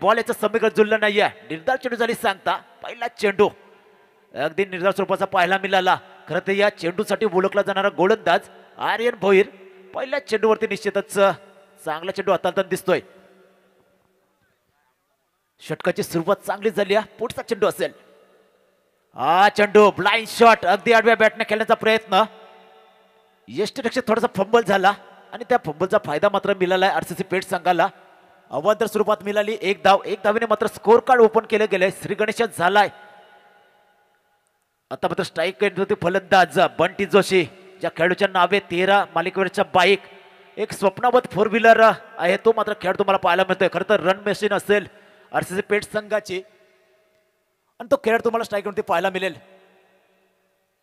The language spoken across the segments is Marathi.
बॉल याचं समीकरण जुळलं नाहीये. निर्धार चेंडू झाली सांगता. पहिला चेंडू अगदी निर्धार स्वरूपाचा पाहायला मिळाला. खरं तर या चेंडूसाठी ओळखला जाणारा गोलंदाज आर्यन भोईर पहिल्या चेंडूवरती निश्चितच चांगला चेंडू हाताळताना दिसतोय. षटकाची सुरुवात चांगली झाली आहे. पुढचा चेंडू असेल. हा चेंडू ब्लाइंड शॉट अगदी आडव्या बॅटने खेळण्याचा प्रयत्न. यष्टीरक्षक थोडासा फंबल झाला आणि त्या फंबलचा फायदा मात्र मिळालाय आरसीसी पेठ संघाला. अवांतर स्वरूपात मिळाली एक धाव. एक धावीने मात्र स्कोर कार्ड ओपन केले गेले. श्री गणेश झालाय. आता मात्र स्ट्राईक होते फलंदाज बंटी जोशी. ज्या खेळाडूच्या नावे 13 मालिकेवरच्या बाईक एक स्वप्नावत फोर व्हीलर आहे तो मात्र खेळ तुम्हाला पाहायला मिळतोय. खरं तर रन मशीन असेल आरसीसी पेठ संघाची आणि तो खेळ तुम्हाला स्ट्राईक वरती पाहायला मिळेल.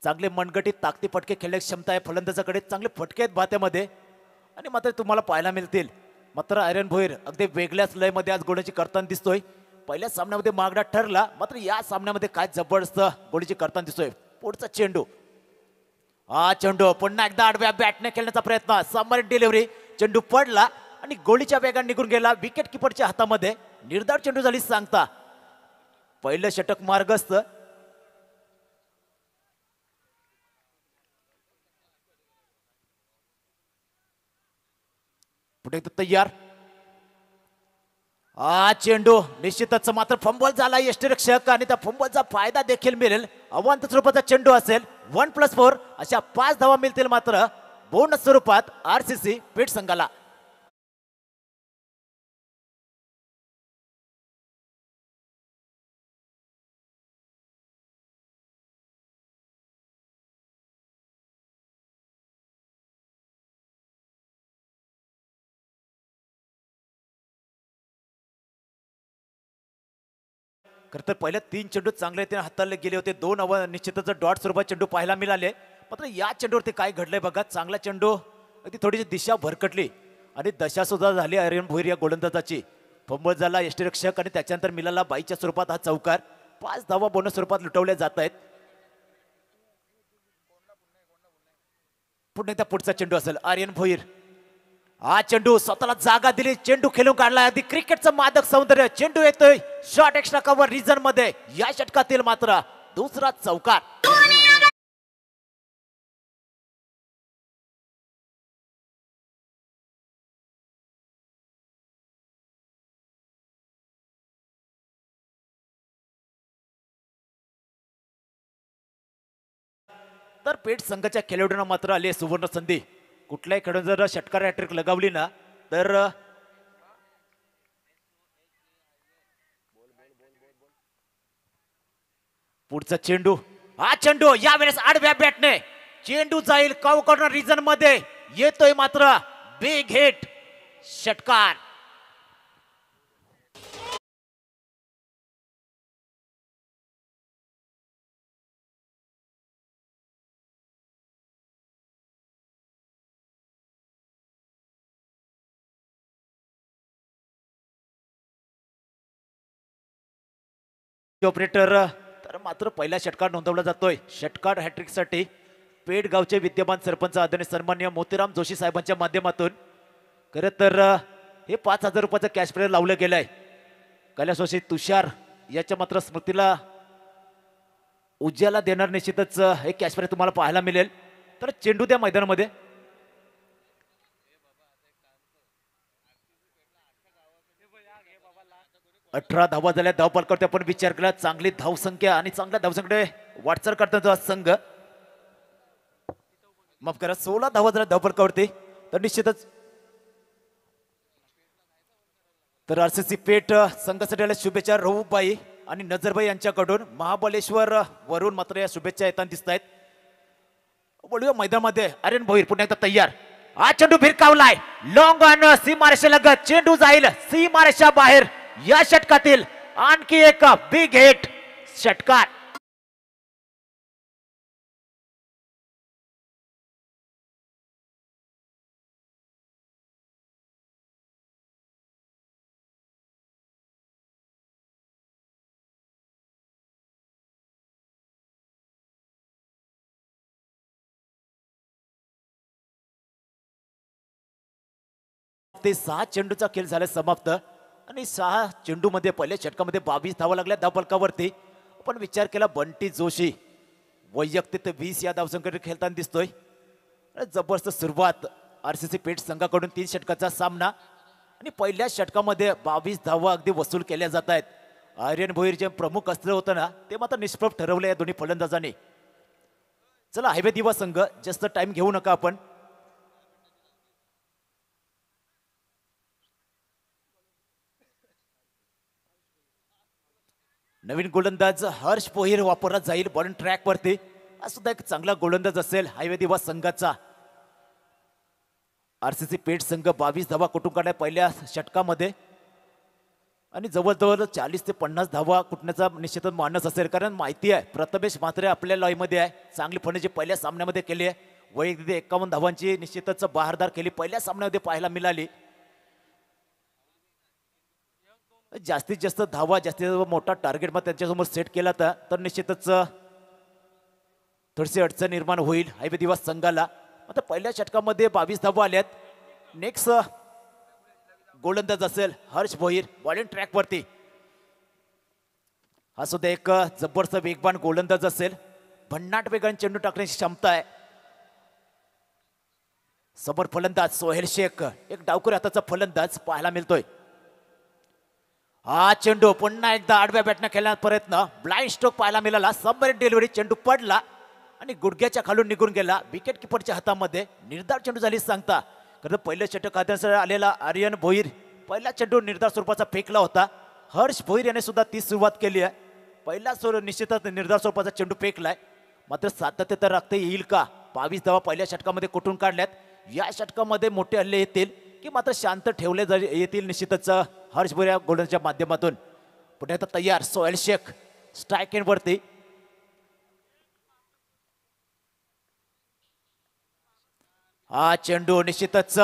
चांगले मनगटीत ताकदी फटके खेळण्याची क्षमता आहे फलंदाजाकडे. चांगले फटके आहेत भात्यामध्ये आणि मात्र तुम्हाला पाहायला मिळतील. मात्र आर्यन भोईर अगदी वेगळ्याच लयमध्ये आज गोळीची करताना दिसतोय. पहिल्या सामन्यामध्ये मागडा ठरला मात्र या सामन्यामध्ये काय जबरदस्त गोळीची करताना दिसतोय. पुढचा चेंडू. हा चेंडू पुन्हा एकदा आडव्या बॅटने खेळण्याचा प्रयत्न. Submarine delivery. चेंडू पडला आणि गोळीच्या वेगाने निघून गेला विकेट किपरच्या हातामध्ये. निर्धार चेंडू झाली सांगता. पहिलं षटक मार्गस्थ. पुढे तयार. हा चेंडू निश्चितच मात्र फंबल झाला यष्टीरक्षक आणि त्या फंबलचा फायदा देखील मिळेल. अवांतर स्वरूपाचा चेंडू असेल. 1+4 अशा 5 धावा मिळतील मात्र बोनस स्वरूपात आरसीसी पेठ संघाला. खरं तर पहिल्या 3 चेंडू चांगले ते हाताळले गेले होते. 2 निश्चितच डॉट स्वरूपात चेंडू पाहायला मिळाले. मात्र या चेंडूवरती काय घडलंय बघा. चांगला चेंडू अगदी थोडीशी दिशा भरकटली आणि दशा सुद्धा झाली आर्यन भोईर या गोलंदाजाची. फंबल झाला यष्टीरक्षक आणि त्याच्यानंतर मिळाला बाईच्या स्वरूपात हा चौकार. 5 धावा बोनस स्वरूपात लुटवल्या जात आहेत. पुन्हा एकदा पुढचा चेंडू असेल आर्यन भोईर. हा चेंडू स्वतःला जागा दिली. चेंडू खेळून काढला. अगदी क्रिकेटचं मादक सौंदर्य. चेंडू येतोय शॉर्ट एक्स्ट्रा कव्हर रिजन मध्ये. या षटकातील मात्र दुसरा चौकार. तर पेठ संघाच्या खेळाडूंना मात्र आली सुवर्ण संधी. कुठल्याही खेळून जर षटकार हॅट्रिक लगावली ना तर पुढचा चेंडू. हा चेंडू यावेळेस आडव्या बॅटने. चेंडू जाईल काव कॉर्नर रिजन मध्ये. येतोय मात्र बिग हिट षटकार. ऑपरेटर तर मात्र पहिला षटकार नोंदवला जातोय. षटकार हॅट्रिक साठी पेठ गावचे विद्यमान सरपंच आदरणीय सन्माननीय मोतीराम जोशी साहेबांच्या माध्यमातून खरं तर हे 5,000 रुपयाचं कॅश प्राइज लावलं गेलंय. कैलासवासी तुषार याच्या मात्र स्मृतीला उज्ज्वला देणार निश्चितच हे कॅश प्राइज तुम्हाला पाहायला मिळेल. तर चेंडू त्या मैदानामध्ये. 18 धावा झाल्या धावफलकावरती आपण विचार केला. चांगली धावसंख्या आणि चांगल्या धावसंख्येकडे वाटचाल करताना संघ. माफ करा 16 धावा झाल्या धावफलकावरती. तर निश्चितच तर आरसीसी पेठ संघासाठी शुभेच्छा रहुबाई आणि नजरबाई यांच्याकडून. महाबलेश्वर वरून मात्र या शुभेच्छा येताना दिसत आहेत. बोलूया मैदानामध्ये आर्यन भोईर पुन्हा एकदा तयार. हा चेंडू भिरकावलाय लॉंग ऑन सीमारेषा लगत. चेंडू जाईल सीमारेषा बाहेर. या षटकातील आणखी एक बिग हिट षटकार. ते 6 चेंडूचा खेळ झाला समाप्त. आणि 6 चेंडूमध्ये पहिल्या षटकामध्ये 22 धावा लागल्या धावफलकावरती. आपण विचार केला बंटी जोशी वैयक्तिक 20 या धावसंख्येने खेळताना दिसतोय. जबरदस्त सुरुवात आरसीसी पेठ संघाकडून 3 षटकाचा सामना आणि पहिल्या षटकामध्ये 22 धावा अगदी वसूल केल्या जात आहेत. आर्यन भोईर जे प्रमुख असलं होतं ना ते मात्र निष्प्रभ ठरवलं या दोन्ही फलंदाजांनी. चला हायवे दिवा संघ जास्त टाइम घेऊ नका आपण. नवीन गोलंदाज हर्ष पोहीर वापरला जाईल बॉलिंग ट्रॅक वरती. हा सुद्धा एक चांगला गोलंदाज असेल हायवे दिवा संघाचा. आरसीसी पेठ संघ 22 धावा कुठून काढल्या पहिल्या षटकामध्ये आणि जवळजवळ 40 ते 50 धावा कुठण्याचा निश्चितच मानस असेल. कारण माहिती आहे प्रथमेश म्हात्रे आपल्या लॉयमध्ये आहे. चांगली फलंदाजी पहिल्या सामन्यामध्ये केली आहे. वैयक्तिक 51 धावांची निश्चितच बहारदार केली पहिल्या सामन्यामध्ये पाहायला मिळाली. जास्तीत जास्त धावा जास्तीत मोठा टार्गेट मग त्यांच्यासमोर सेट केला तर निश्चितच थोडीशी अडचण निर्माण होईल हायवे दिवस संघाला. आता पहिल्या षटकामध्ये 22 धावा आल्यात. नेक्स्ट गोलंदाज असेल हर्ष भोईर बॉलिंग ट्रॅक वरती. हा सुद्धा एक जबरदस्त वेगवान गोलंदाज असेल. भन्नाट वेगाने चेंडू टाकण्याची क्षमता आहे. समोर फलंदाज सोहेल शेख एक डावखुरी हाताचा फलंदाज पाहायला मिळतोय. हा चेंडू पुन्हा एकदा आडव्या बॅटने खेळण्याचा प्रयत्न ब्लाइंड स्ट्रोक पाहायला मिळाला. सबमरीन डिलिव्हरी चेंडू पडला आणि गुडघ्याच्या खालून निघून गेला. विकेट किपरच्या हातामध्ये निर्धार चेंडू झाली सांगता. कारण पहिलं षटक हातासाठी आलेला आर्यन भोईर पहिला चेंडू निर्धार स्वरूपाचा फेकला होता. हर्ष भोईर याने सुद्धा ती सुरुवात केली आहे. पहिला निश्चितच निर्धार स्वरूपाचा चेंडू फेकलाय. मात्र सातत्य तर राखता येईल का? 22 धावा पहिल्या षटकामध्ये कुठून काढल्यात. या षटकामध्ये मोठे हल्ले येतील की मात्र शांत ठेवले येतील निश्चितच हर्ष भोईर या गोलंदाजाच्या माध्यमातून. पुढे आता तयार सोहेल शेख स्ट्राईक एंड वरती. हा चेंडू निश्चितच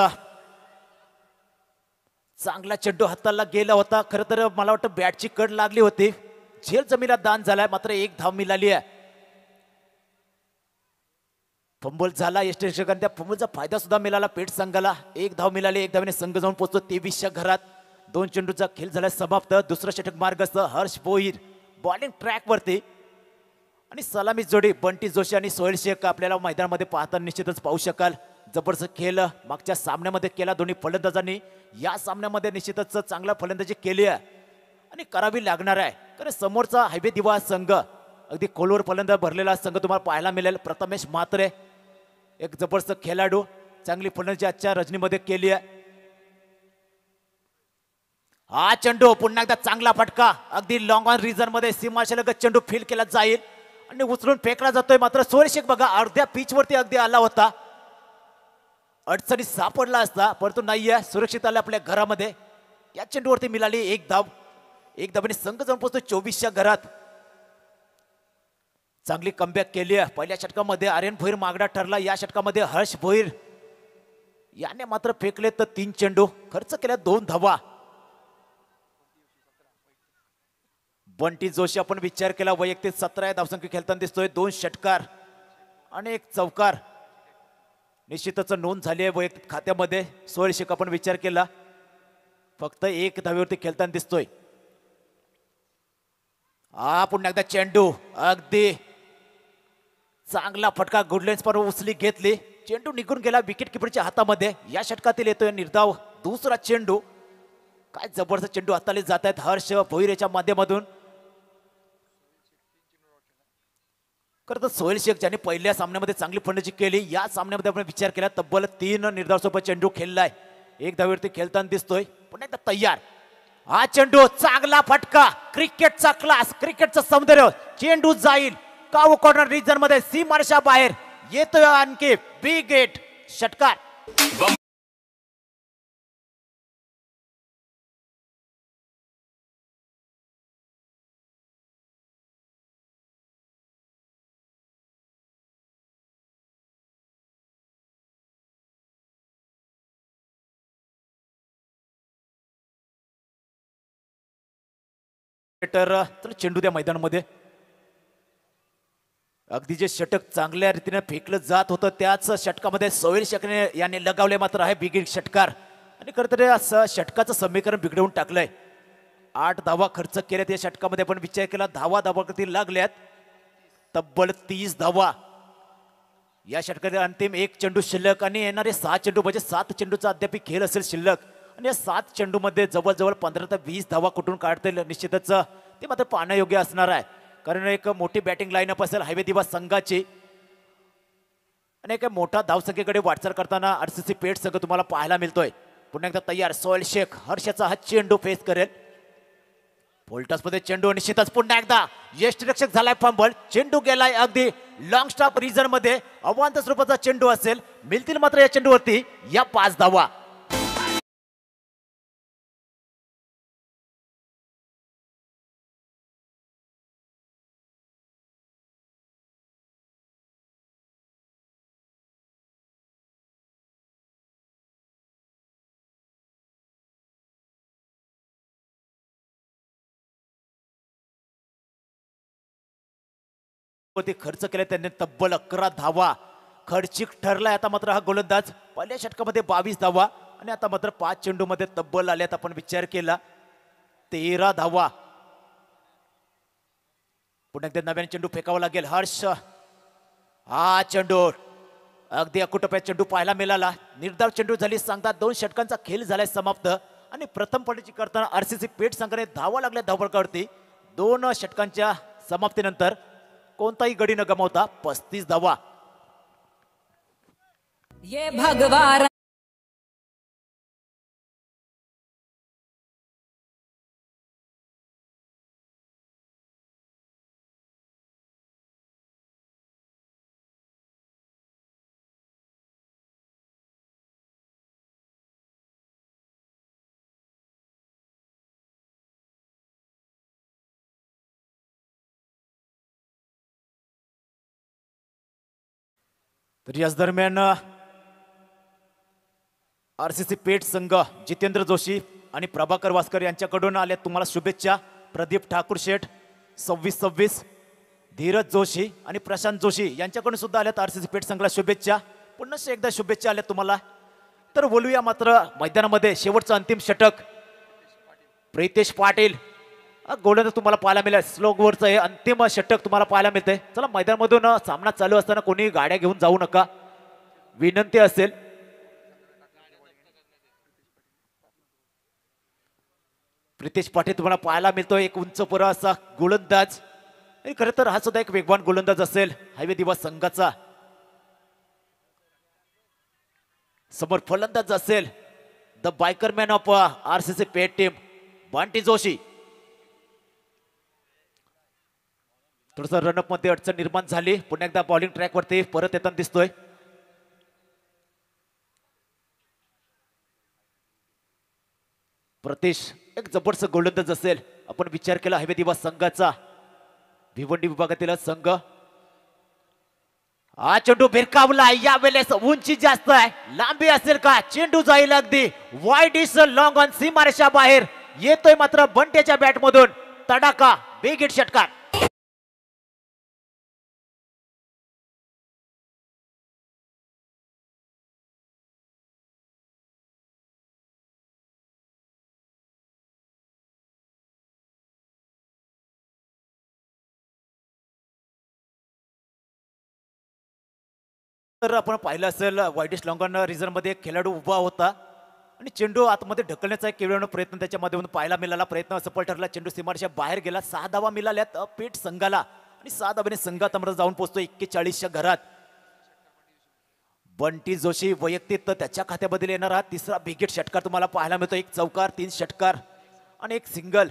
चांगला चेंडू हाताला गेला होता. खरं तर मला वाटतं बॅटची कड लागली होती. झेल जमीला दान झालाय मात्र एक धाव मिळाली आहे. फंबल झाला यष्टीरक्षकांना त्या फंबलचा फायदा सुद्धा मिळाला पेठ संघाला. एक धाव मिळाली. एक धावने संघ जाऊन पोहोचतो 23च्या घरात. 2 चेंडूचा खेळ झाला समाप्त. दुसरं षटक मार्गस्थ हर्ष भोईर बॉलिंग ट्रॅक वरती आणि सलामी जोडी बंटी जोशी आणि सोहेल शेख आपल्याला मैदानामध्ये पाहताना निश्चितच पाहू शकाल. जबरदस्त खेळ मागच्या सामन्यामध्ये केला दोन्ही फलंदाजांनी. या सामन्यामध्ये निश्चितच चांगला फलंदाजी केली आहे आणि करावी लागणार आहे. कारण समोरचा हायवे दिवा संघ अगदी खोलवर फलंदाज भरलेला संघ तुम्हाला पाहायला मिळेल. प्रथमेश म्हात्रे एक जबरदस्त खेळाडू चांगली फलंदाजी आजच्या रजनीमध्ये केली आहे. हा चेंडू पुन्हा एकदा चांगला फटका अगदी लॉंग ऑन रिझन मध्ये सीमाशलगत चेंडू फील केला जाईल आणि उचलून फेकला जातोय. मात्र सोहेल शेख बघा अर्ध्या पिच वरती अगदी आला होता. अडचणी सापडला असता परंतु नाहीये. सुरक्षित आले आपल्या घरामध्ये. या चेंडूवरती मिळाली एक धाव. एक धावाने संघ जाऊन पोहोचतो 24च्या घरात. चांगली कमबॅक केली आहे. पहिल्या षटकामध्ये आर्यन भोईर मागडा ठरला. या षटकामध्ये हर्ष भोईर याने मात्र फेकले तर 3 चेंडू खर्च केल्या 2 धावा. बंटी जोशी आपण विचार केला वैयक्तिक 17 धावसंख्या खेळताना दिसतोय. 2 षटकार आणि 1 चौकार निश्चितच नोंद झाली आहे वैयक्तिक खात्यामध्ये. सोहेल शेख आपण विचार केला फक्त 1 धावेवरती खेळताना दिसतोय. हा पुन्हा एकदा चेंडू अगदी चांगला फटका गुडलेन्स पर उचली घेतली. चेंडू निघून गेला विकेट किपरच्या हातामध्ये. या षटकातील येतोय निर्धाव दुसरा चेंडू. काय जबरदस्त चेंडू हाताले जात आहेत हर्ष भोईरच्या माध्यमातून. खरं तर सोहेल शेख ज्याने पहिल्या सामन्यामध्ये चांगली फलंदाजी केली या सामन्यामध्ये आपण विचार केला तब्बल 3 निर्धाव सोबत चेंडू खेळलाय. 1 धावेवरती खेळताना दिसतोय. पुन्हा एकदा तयार. हा चेंडू चांगला फटका क्रिकेटचा क्लास क्रिकेटचं सौंदर्य. चेंडू जाईल काऊ कॉर्नर रिजन मध्ये सीमारेषा बाहेर येतोय. आणखी बिग हिट षटकार. तर चेंडू त्या मैदानामध्ये अगदी जे षटक चांगल्या रीतीने फेकलं जात होतं त्याच षटकामध्ये सोहेल शेखने याने लगावले मात्र आहे बिग षटकार. आणि खरं तर असं षटकाचं समीकरण बिघडवून टाकलंय. 8 धावा खर्च केल्यात या षटकामध्ये. पण विचार केला धावा धावावरती लागल्यात तब्बल 30 धावा या षटकातील. अंतिम एक चेंडू शिल्लक आणि येणारे 6 चेंडू म्हणजे 7 चेंडूचा अद्याप खेळ असेल शिल्लक. आणि या 7 चेंडूमध्ये जवळजवळ 15 ते 20 धावा कुठून काढतील निश्चितच ते मात्र पाहणं योग्य असणार आहे. कारण एक मोठी बॅटिंग लाईनअप असेल हायवे दिवा संघाची आणि एक मोठा धावसंख्येकडे वाटचाल करताना आरसीसी पेठ संघ तुम्हाला पाहायला मिळतोय. पुन्हा एकदा तयार सोहेल शेख हर्षाचा हा चेंडू फेस करेल. मध्ये चेंडू निश्चितच पुन्हा एकदा यष्टिरक्षक झालाय फंबल. चेंडू गेलाय अगदी लॉंग स्टॉप रिजन मध्ये. अवांतर स्वरूपाचा चेंडू असेल. मिळतील मात्र या चेंडूवरती या 5 धावा. खर्च केला त्यांनी तब्बल 11 धावा. खर्चिक ठरलाय आता मात्र हा गोलंदाज. पहिल्या षटकामध्ये 22 धावा आणि आता मात्र 5 चेंडू मध्ये तब्बल आल्यात. आपण विचार केला 13 धावा. पुन्हा एकदा नव्याने चेंडू फेकावा लागेल. हर्ष हा चेंडू अगदी अकुटप्या चेंडू पाहायला मिळाला. निर्धाव चेंडू झाली सांगतात 2 षटकांचा खेळ झालाय समाप्त. आणि प्रथम फलंदाजी करताना आरसीसी पेठ संघाने धावा लागल्या धावफलकावरती. 2 षटकांच्या समाप्तीनंतर कोणताही गडी न गमावता 35 धावा. ये भगवान तर याच दरम्यान आरसीसी पेठ संघ जितेंद्र जोशी आणि प्रभाकर वास्कर यांच्याकडून आल्या तुम्हाला शुभेच्छा. प्रदीप ठाकूर शेठ 26-26. धीरज जोशी आणि प्रशांत जोशी यांच्याकडून सुद्धा आल्यात आरसीसी पेठ संघाला शुभेच्छा. पुन्हा एकदा शुभेच्छा आल्या तुम्हाला. तर बोलूया मात्र मैदानामध्ये शेवटचं अंतिम षटक. प्रितेश पाटील गोलंदाज तुम्हाला पाहायला मिळेल. स्लोगवरचं हे अंतिम षटक तुम्हाला पाहायला मिळते. चला मैदानामधून सामना चालू असताना कोणी गाड्या घेऊन जाऊ नका विनंती असेल. प्रितेश पाटील तुम्हाला पाहायला मिळतोय. एक उंच पुरा असा गोलंदाज. खरं तर हा सुद्धा एक वेगवान गोलंदाज असेल हायवे दिवा संघाचा. समोर फलंदाज असेल the bikerman of RCC Peth team Bunty Joshi. थोडस रनअप मध्ये अडचण निर्माण झाली. पुन्हा एकदा बॉलिंग ट्रॅक वरती परत येताना दिसतोय. प्रतीश एक जबरदस्त गोलंदाज असेल. आपण विचार केला हायवे दिवा संघाचा भिवंडी विभागातील संघ. हा चेंडू भिरकावला. यावेळेस उंची जास्त आहे. लांबी असेल का? चेंडू जाईल अगदी वाईड इज लॉंग ऑन सीमारेषा बाहेर. येतोय मात्र बंटेच्या बॅट मधून तडाका बिग हिट षटकार. तर आपण पाहिलं असेल वाईडिश लॉंगॉन रिझन मध्ये एक खेळाडू उभा होता आणि चेंडू आतमध्ये ढकलण्याचा एक केवळ प्रयत्न त्याच्या माध्यमातून पाहायला मिळाला. प्रयत्न सफल ठरला. चेंडू सीमारेषा बाहेर गेला. 6 धावा मिळाल्यात पेठ संघाला आणि 6 धावाने संघात अमृत जाऊन पोहोचतो 41च्या घरात. बंटी जोशी वैयक्तिक तर त्याच्या खात्याबद्दल येणारा तिसरा बिगेट षटकार तुम्हाला पाहायला मिळतो. एक चौकार 3 षटकार आणि एक सिंगल.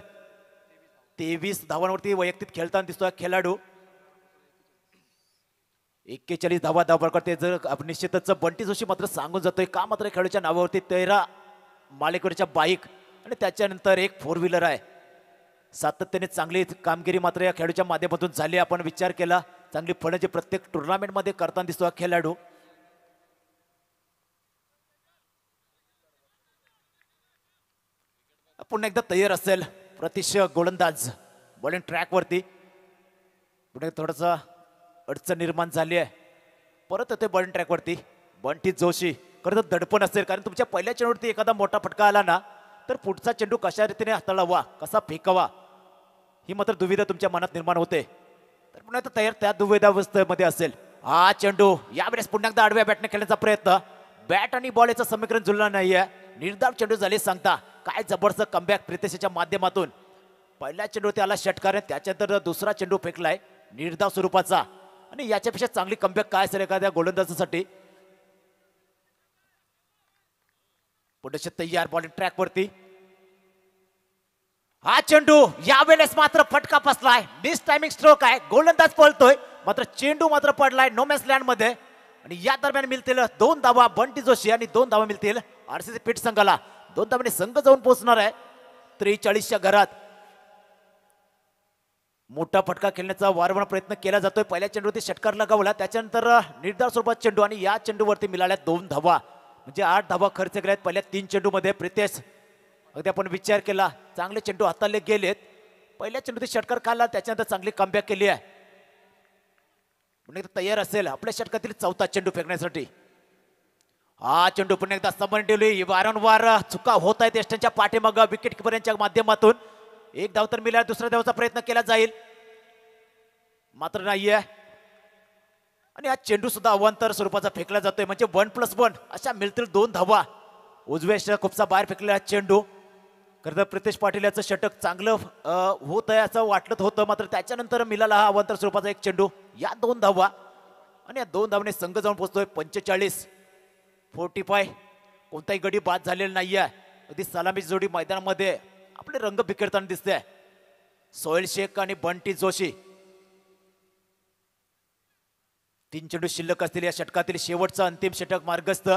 23 धावांवरती वैयक्तिक खेळताना दिसतोय खेळाडू. 41 धावा धावा करते. जर निश्चितच बंटी जोशी मात्र सांगून जातोय का मात्र खेळाडूच्या नावावरती 13 मालिकेवरच्या बाईक आणि त्याच्यानंतर एक 4 व्हीलर आहे. सातत्याने चांगली कामगिरी मात्र या खेळाडूच्या माध्यमातून झाली. आपण विचार केला चांगली फलंदाजी प्रत्येक टुर्नामेंट मध्ये करताना दिसतो हा खेळाडू. पुन्हा एकदा तयार असेल प्रतीश गोलंदाज बॉलिंग ट्रॅक वरती. पुढे थोडंसं अडचण निर्माण झाली आहे. परत येते बॉलिंग ट्रॅक वरती बंटी जोशी. खरं तर दडपण असेल कारण तुमच्या पहिल्या चेंडूवरती एखादा मोठा फटका आला ना तर पुढचा चेंडू कशा रीतीने हाताळावा, कसा फेकावा, ही मात्र दुविधा तुमच्या मनात निर्माण होते. तर पुन्हा एकदा तयार त्या दुविधावस्थेमध्ये असेल. हा चेंडू यावेळेस पुन्हा एकदा आडव्या बॅटने खेळण्याचा प्रयत्न. बॅट आणि बॉल याचं समीकरण जुळलं नाहीये. निर्धाव चेंडू झाले सांगता. काय जबरदस्त कमबॅक प्रितेशच्या माध्यमातून. पहिला चेंडू त्याला षटकार आहे, त्याच्यानंतर दुसरा चेंडू फेकलाय निर्धाव स्वरूपाचा. आणि याच्यापेक्षा चांगली कमबॅक काय असेल एखाद्या गोलंदाजासाठी. पुढे तयार बॉलिंग ट्रॅक वरती. हा चेंडू यावेळेस मात्र फटका बसलाय. मिस टायमिंग स्ट्रोक आहे. गोलंदाज पळतोय मात्र चेंडू मात्र पडलाय नो मॅन्स लँड मध्ये. आणि या दरम्यान मिळतील 2 धावा बंटी जोशी आणि 2 धावा मिळतील आरसीसी पीठ संघाला. 2 धावांनी संघ जाऊन पोहोचणार आहे 43च्या घरात. मोठा फटका खेळण्याचा वारंवार प्रयत्न केला जातोय. पहिल्या चेंडूवरती षटकार लगावला, त्याच्यानंतर निर्धार स्वरूपात चेंडू आणि या चेंडूवरती मिळाल्या 2 धावा. म्हणजे 8 धावा खर्च केल्यात पहिल्या 3 चेंडूमध्ये. प्रितेश अगदी आपण विचार केला चांगले चेंडू हाताळले गेलेत. पहिल्या चेंडूत षटकार काढला, त्याच्यानंतर चांगली कमबॅक केली आहे. पुन्हा एकदा तयार असेल आपल्या षटकातील 4था चेंडू फेकण्यासाठी. हा चेंडू पुन्हा एकदा समोर ठेवली. वारंवार चुका होत आहेत एस्टनच्या पाठीमागं विकेट किपर यांच्या माध्यमातून. 1 धाव तर मिळाला, दुसऱ्या धावाचा प्रयत्न केला जाईल मात्र नाहीये. आणि हा चेंडू सुद्धा अवांतर स्वरूपाचा फेकला जातोय. म्हणजे 1+1 अशा मिळतील 2 धावा. उजव्या खूपसा बाहेर फेकलेला चेंडू. खरं तर प्रितेश पाटील याचं षटक चांगलं होत आहे असं वाटलं होतं, मात्र त्याच्यानंतर मिळाला हा अवांतर स्वरूपाचा एक चेंडू. या 2 धावा आणि या 2 धावाने संघ जाऊन पोहोचतोय 45. कोणताही गडी बाद झालेला नाहीये. अगदी सलामी जोडी मैदानामध्ये आपले रंग बिखरताना दिसते. सोहेल शेख आणि बंटी जोशी 3 चेंडू शिल्लक असतील या षटकातील शेवटचा अंतिम षटक मार्गस्थ.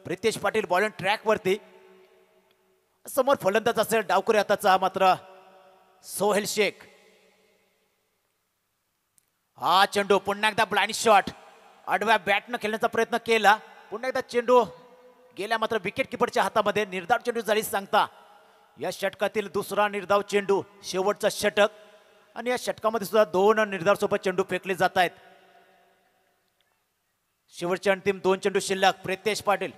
प्रितेश पाटील बॉलिंग ट्रॅक वरती. समोर फलंदाज असेल डावकुरी हाताचा मात्र सोहेल शेख. हा चेंडू पुन्हा एकदा ब्लाइंड शॉट. आडव्या बॅटनं खेळण्याचा प्रयत्न केला. पुन्हा एकदा चेंडू गेल्या मात्र विकेट किपरच्या हातामध्ये. निर्धाव चेंडू झाली सांगता. या षटकातील दुसरा निर्धाव चेंडू, शेवटचा षटक. आणि या षटकामध्ये सुद्धा 2 निर्धाव सोबत चेंडू फेकले जात आहेत. शेवटचे अंतिम 2 चेंडू शिल्लक. प्रितेश पाटील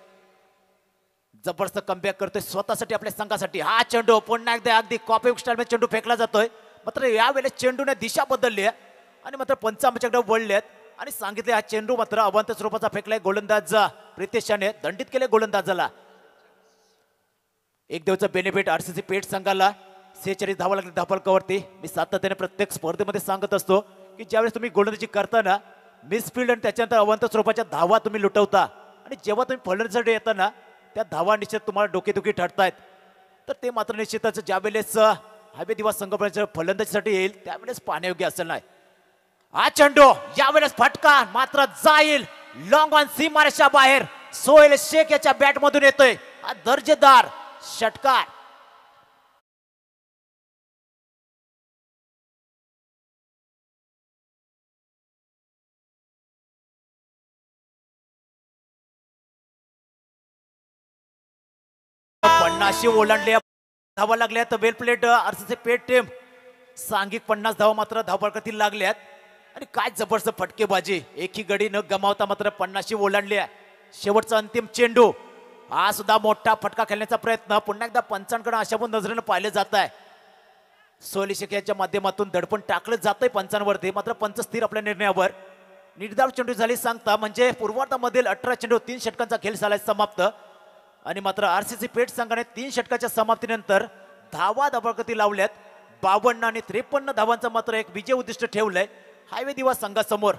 जबरदस्त कमबॅक करतोय स्वतःसाठी, आपल्या संघासाठी. हा चेंडू पुन्हा एकदा अगदी कॉपी स्टाईल मध्ये चेंडू फेकला जातोय. मात्र यावेळेस चेंडूने दिशा बदलली आहे आणि मात्र पंच आमच्याकडे वळलेत आणि सांगितले हा चेंडू मात्र अवांतर स्वरूपाचा फेकलाय गोलंदाज प्रितेशाने. दंडित केले गोलंदाजाला. 1 धावचा बेनिफिट आरसीसी पेठ संघाला. 46 धावा लागले धावफलकावरती. मी सातत्याने प्रत्येक स्पर्धेमध्ये सांगत असतो की ज्यावेळेस तुम्ही गोलंदाजी करताना मिसफिल्ड आणि त्याच्यानंतर अवांतर स्वरूपाच्या धावा तुम्ही लुटवता आणि जेव्हा तुम्ही फलंदाजीसाठी येताना त्या धावा निश्चित तुम्हाला डोकेदुखी ठरतायत. तर ते मात्र निश्चितच ज्यावेळेस हवे दिवस संघ फलंदाजीसाठी येईल त्यावेळेस पाहण्यायोग्य असेल नाही. हा चेंडू यावेळेस फटका मात्र जाईल लॉंग ऑन सीमारेषा बाहेर. सोहेल शेख याच्या बॅट मधून येतोय हा दर्जेदार षटकार. पन्नाशी ओलांडल्या धावा लागल्यात. वेल प्लेट आरसीसी पेठ टीम. सांघिक 50 धावा मात्र धावफलकातील लागल्यात आणि काय जबरदस्त फटकेबाजी. एकही गडी न गमावता मात्र 50शी ओलांडल्या. शेवटचा अंतिम चेंडू. हा सुद्धा मोठा फटका खेळण्याचा प्रयत्न. पुन्हा एकदा पंचांकडे अशा पण नजरेनं पाहिलं जात आहे. सोहेल शेख याच्या माध्यमातून दडपण टाकलं जातंय पंचांवरती. मात्र पंच स्थिर आपल्या निर्णयावर. निर्धाव चेंडू झाली सांगता. म्हणजे पूर्वार्धामधील 18 चेंडू 3 षटकांचा खेळ झालाय समाप्त. आणि मात्र आरसीसी पेठ संघाने 3 षटकाच्या समाप्तीनंतर धावा धावफलकातील लावल्यात 52 आणि 53 धावांचं मात्र एक विजय उद्दिष्ट ठेवलंय हायवे दिवा संघासमोर.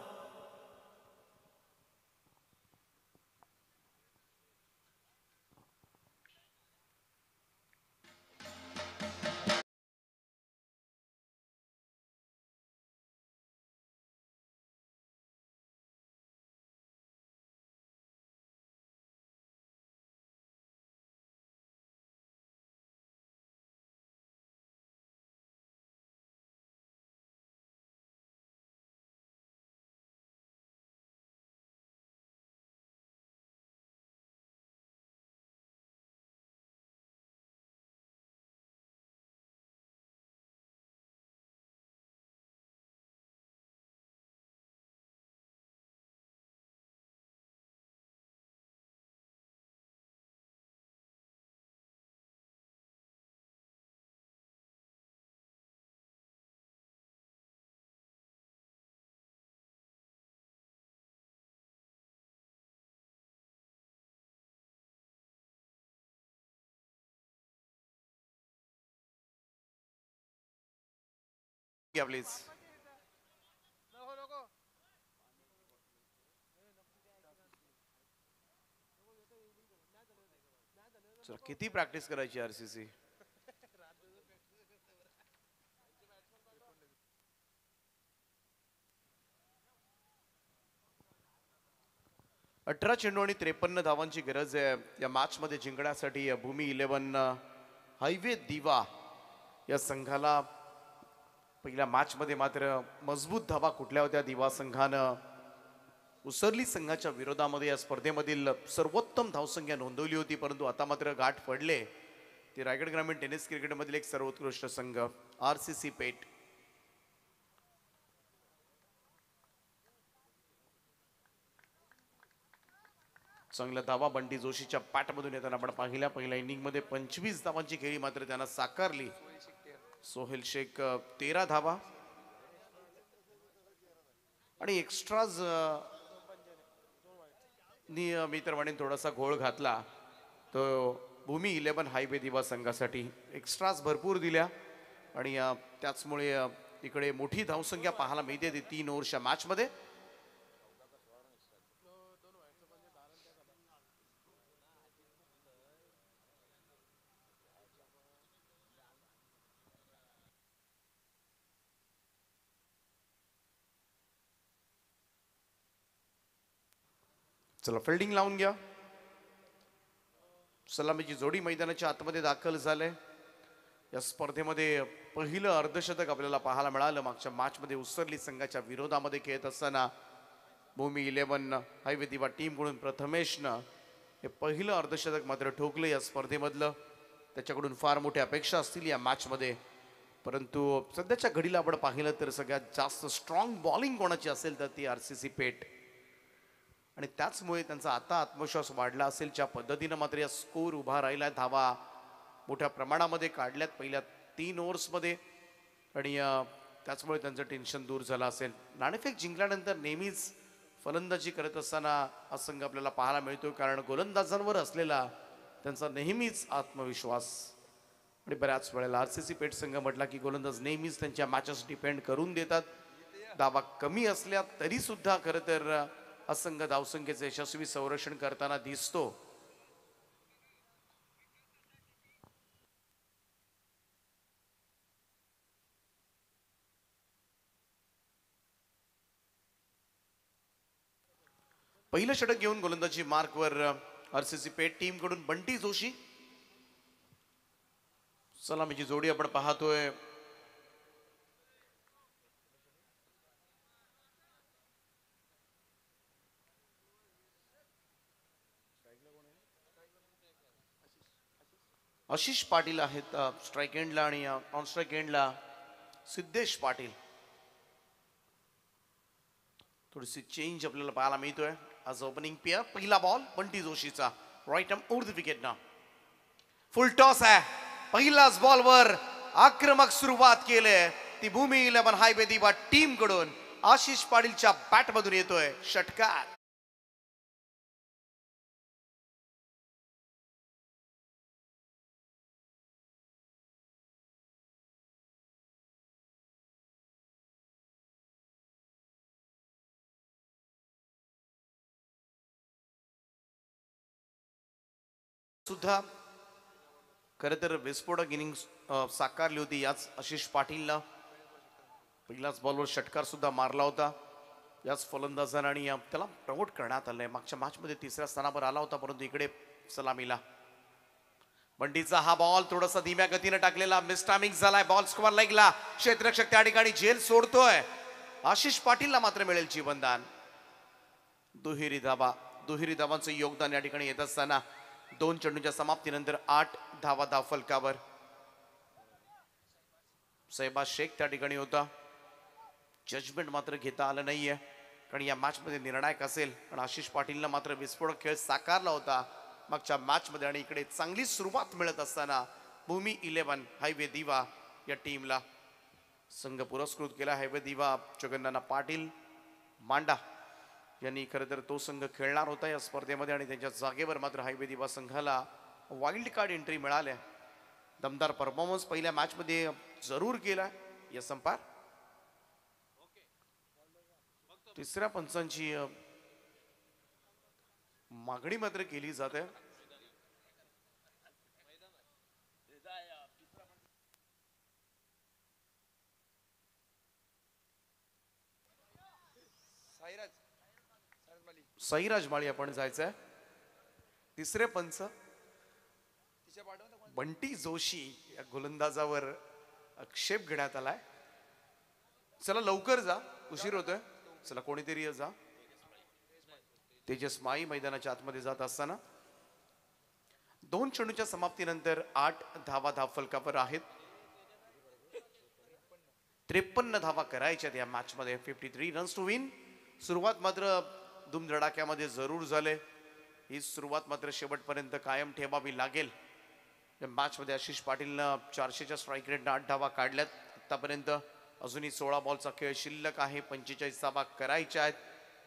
घ्या प्लीज. चला, किती प्रॅक्टिस करायची आरसीसी. अठरा चेंडू आणि 53 धावांची गरज आहे या मॅच मध्ये जिंकण्यासाठी. भूमी 11 हायवे दिवा या संघाला पहिल्या मॅच मध्ये मात्र मजबूत धावा कुठल्या होत्या. दिवा संघानं उसरली संघाच्या विरोधामध्ये या स्पर्धेमधील सर्वोत्तम धावसंख्या नोंदवली होती, परंतु आता मात्र गाठ पडले. ते रायगड ग्रामीण टेनिस क्रिकेटमधील एक सर्वोत्कृष्ट संघ आरसीसी पेठ. चांगल्या धावा बंटी जोशीच्या पाठमधून येताना आपण पहिल्या इनिंगमध्ये 25 धावांची खेळी मात्र त्यांना साकारली. सोहेल शेख 13 धावा आणि एक्स्ट्राज मी तर म्हणेन थोडासा घोळ घातला तो भूमी 11 हायवे दिवा संघासाठी. एक्स्ट्राज भरपूर दिल्या आणि त्याचमुळे इकडे मोठी धावसंख्या पाहायला मिळते 3 ओव्हरच्या मॅच मध्ये. चला, फिल्डिंग लावून घ्या. सलामीची जोडी मैदानाच्या आतमध्ये दाखल झाले. या स्पर्धेमध्ये पहिलं अर्धशतक आपल्याला पाहायला मिळालं. मागच्या मॅच मध्ये उसरली संघाच्या विरोधामध्ये खेळत असताना भूमी 11 हायवे दिवा टीम कडून प्रथमेशनं हे पहिलं अर्धशतक मात्र ठोकलं या स्पर्धेमधलं. त्याच्याकडून फार मोठ्या अपेक्षा असतील या मॅच मध्ये, परंतु सध्याच्या घडीला आपण पाहिलं तर सगळ्यात जास्त स्ट्रॉंग बॉलिंग कोणाची असेल तर ती आरसीसी पेठ. आणि त्याचमुळे त्यांचा आता आत्मविश्वास वाढला असेल. ज्या पद्धतीनं मात्र या स्कोर उभा राहिला, धावा मोठ्या प्रमाणामध्ये काढल्यात पहिल्या 3 ओव्हर्समध्ये आणि त्याचमुळे त्यांचं टेन्शन दूर झालं असेल. नाणेफेक जिंकल्यानंतर नेहमीच फलंदाजी करत असताना हा संघ आपल्याला पाहायला मिळतो, कारण गोलंदाजांवर असलेला त्यांचा नेहमीच आत्मविश्वास. आणि बऱ्याच वेळेला आरसीसी पेठ संघ म्हटला की गोलंदाज नेहमीच त्यांच्या मॅचेस डिपेंड करून देतात. धावा कमी असल्या तरी सुद्धा खरं तर असंघ धावसंख्येचे यशस्वी संरक्षण करताना दिसतो. पहिलं षटक घेऊन गोलंदाजी मार्कवर आरसीसी पेठ टीम कडून बंटी जोशी. सलामीची जोडी आपण पाहतोय. आशिष पाटील आहेत स्ट्राइक एंडला आणि ऑन स्ट्राइक एंडला सिद्धेश पाटील. थोडीशी चेंज आपल्याला पाहायला मिळतोय आज ओपनिंग पेअर. पहिला बॉल बंटी जोशीचा right arm over the wicket. ना फुल टॉस आहे. पहिलाच बॉलवर आक्रमक सुरुवात केली ती भूमी 11 हायवे दिवा टीम कडून. आशिष पाटीलच्या बॅट मधून येतोय षटकार. सुद्धा खरं तर विस्फोटक इनिंग साकारली होती याच आशिष पाटीलला. पहिलाच बॉलवर षटकार सुद्धा मारला होता याच फलंदाजाने आणि त्याला प्रमोट करण्यात आलंय. मागच्या मॅच मध्ये 3ऱ्या स्थानावर आला होता, परंतु इकडे सलामीला बंटीचा हा बॉल थोडासा धीम्या गतीने टाकलेला मिस टायमिंग झालाय. बॉल स्क्वेअर लेगला. क्षेत्ररक्षक त्या ठिकाणी झेल सोडतोय. आशिष पाटीलला मात्र मिळेल जीवनदान. दुहेरी धावांचं योगदान या ठिकाणी येत असताना 2 चेंडूंच्या समाप्तीनंतर 8 धावा धाव फलकावर. सैबा शेख त्या ठिकाणी होता. जजमेंट मात्र घेता आलं नाहीये, कारण या मॅच मध्ये निर्णायक असेल. पण आशिष पाटीलला मात्र विस्फोटक खेळ साकारला होता मागच्या मॅच मध्ये आणि इकडे चांगली सुरुवात मिळत असताना भूमी 11 हायवे दिवा या टीमला संघ पुरस्कृत केला. हायवे दिवा जगन्नाना पाटील मांडा यांनी खरं तर तो संघ खेळणार होता या स्पर्धेमध्ये आणि त्यांच्या जागेवर मात्र हायवे दिवा संघाला वाईल्ड कार्ड एंट्री मिळाल्या. दमदार परफॉर्मन्स पहिल्या मॅच मध्ये जरूर केला या संपार. तिसऱ्या पंचांची मागणी मात्र केली जाते. साईराज माळी आपण जायचंय. तिसरे पंच बंटी जोशी या गोलंदाजावर आक्षेप घेण्यात आलाय. चला लवकर जा, उशीर होतोय. चला कोणीतरी जा. तेजस माई मैदानाच्या आतमध्ये जात असताना 2 चेंडूच्या समाप्तीनंतर 8 धावा धावफलकावर आहेत. 53 धावा करायच्यात या मॅच मध्ये. 53 रन्स टू विन. सुरुवात मात्र धुमधडाक्यामध्ये जरूर झाले. ही सुरुवात मात्र शेवटपर्यंत कायम ठेवावी लागेल. या मॅच मध्ये आशिष पाटीलनं 400च्या स्ट्राईक रेटनं 8 धावा काढल्यात आतापर्यंत. अजूनही 16 बॉलचा खेळ शिल्लक आहे. 45 धावा करायच्या आहेत.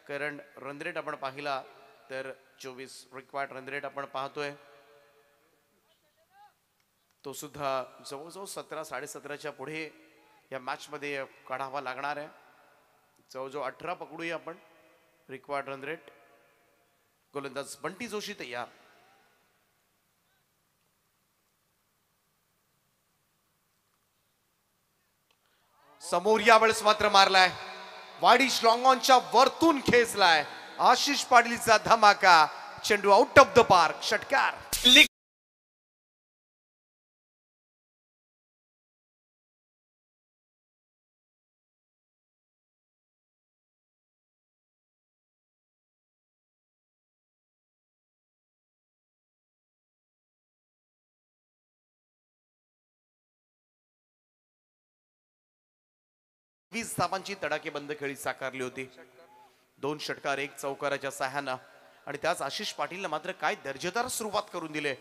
कारण रन रेट आपण पाहिला तर 24 रिक्वायर्ड रन रेट आपण पाहतोय. तो सुद्धा जवळजवळ 17 17.5च्या पुढे या मॅच मध्ये काढावा लागणार आहे. जवळजवळ 18 पकडूया आपण रिक्वायर्ड रन रेट. गोलंदाज बंटी जोशी तयार. समोर यावेळेस मात्र मारलाय. वाडी स्ट्रॉंग ऑनच्या वरतून खेचलाय. आशिष पाटीलचा धमाका. चेंडू आउट ऑफ द पार्क. षटकार. वीस धावांची तडाखेबंद खेळी साकारली होती. 2 षटकार 1 चौकाराच्या सहाय्यानं. आणि त्याच आशिष पाटीलनं मात्र काय दर्जेदार सुरुवात करून दिले.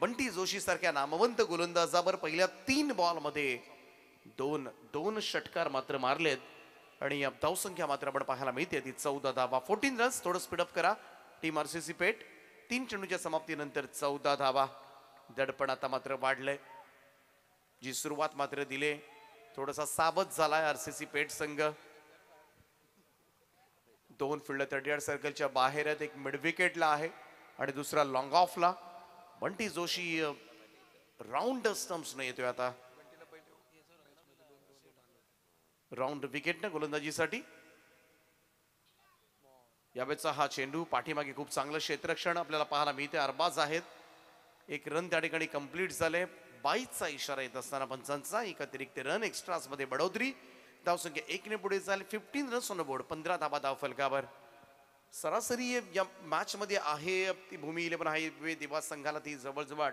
बंटी जोशी सारख्या नामवंत गोलंदाजावर पहिल्या 3 बॉल मध्ये 2 षटकार मात्र मारलेत. आणि धावसंख्या मात्र आपण पाहायला मिळते ती 14 धावा. 14 रन्स. थोडं स्पीडअप करा टीम आरसीसी पेठ. 3 चेंडूच्या समाप्तीनंतर 14 धावा. दडपण आता मात्र वाढलंय. जी सुरुवात मात्र दिले थोडासा सावध झालाय आरसीसी पेठ संघ. 2 फिल्डर 38 सर्कलच्या बाहेर आहेत. एक मिड विकेटला आहे आणि दुसरा लॉंग ऑफला. बंटी जोशी राऊंड स्टंप्स न येतोय आता. राऊंड विकेट न गोलंदाजीसाठी. यावेळेचा हा चेंडू पाठीमागे खूप चांगलं क्षेत्ररक्षण आपल्याला पाहायला मिळते. अरबाज आहेत. 1 रन त्या ठिकाणी कंप्लीट झाले. 22चा इशारा येत असताना पंचांचा. एक अतिरिक्त रन एक्स्ट्रास मध्ये बढोतरी. धावसंख्या 1 ने पुढे झाली. 15 रन्स ऑन बोर्ड. 15 धावा धाव फलकावर. सरासरी या मॅच मध्ये आहे ती भूमी 11 हायवे दिवा संघाला ती जवळजवळ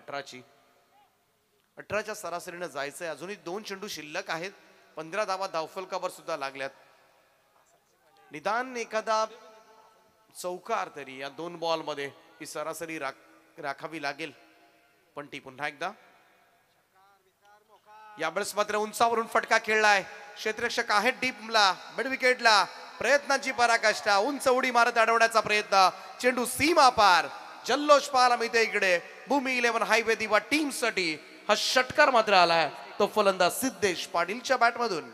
18च्या सरासरीने जायचंय. अजूनही 2 चेंडू शिल्लक आहेत. 15 धावा धावफलकावर सुद्धा लागल्यात. निदान एखादा चौकार तरी या 2 बॉल मध्ये ही सरासरी राखावी लागेल. पण ती पुन्हा एकदा यावेळेस मात्र उंचावरून फटका खेळलाय. क्षेत्ररक्षक आहेत डीपला मिड विकेटला. प्रयत्नांची पराकाष्ठा. उंच उडी मारत अडवण्याचा प्रयत्न. चेंडू सीमा पार. जल्लोष पाहायला मिळते इकडे भूमी 11 हायवे दिवा टीम साठी. हा षटकार मात्र आलाय तो फलंदाज सिद्धेश पाटीलच्या बॅट मधून.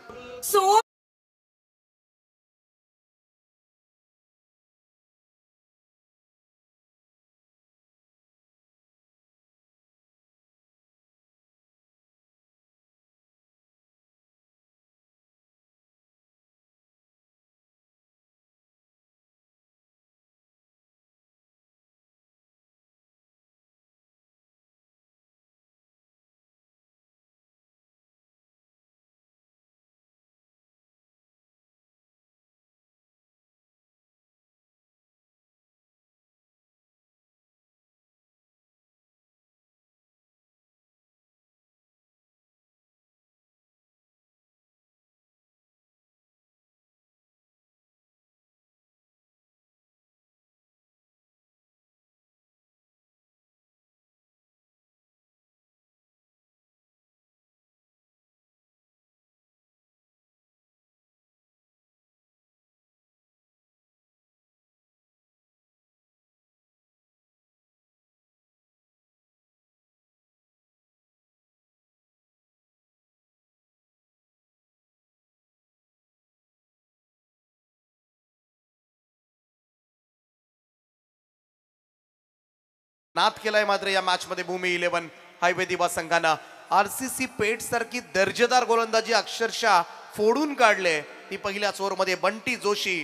नाद केलाय मात्र या मॅच मध्ये भूमी 11 हायवे दिवा संघानं आरसीसी पेठ सारखी दर्जेदार गोलंदाजी अक्षरशः फोडून काढले. ती पहिल्याच ओव्हरमध्ये बंटी जोशी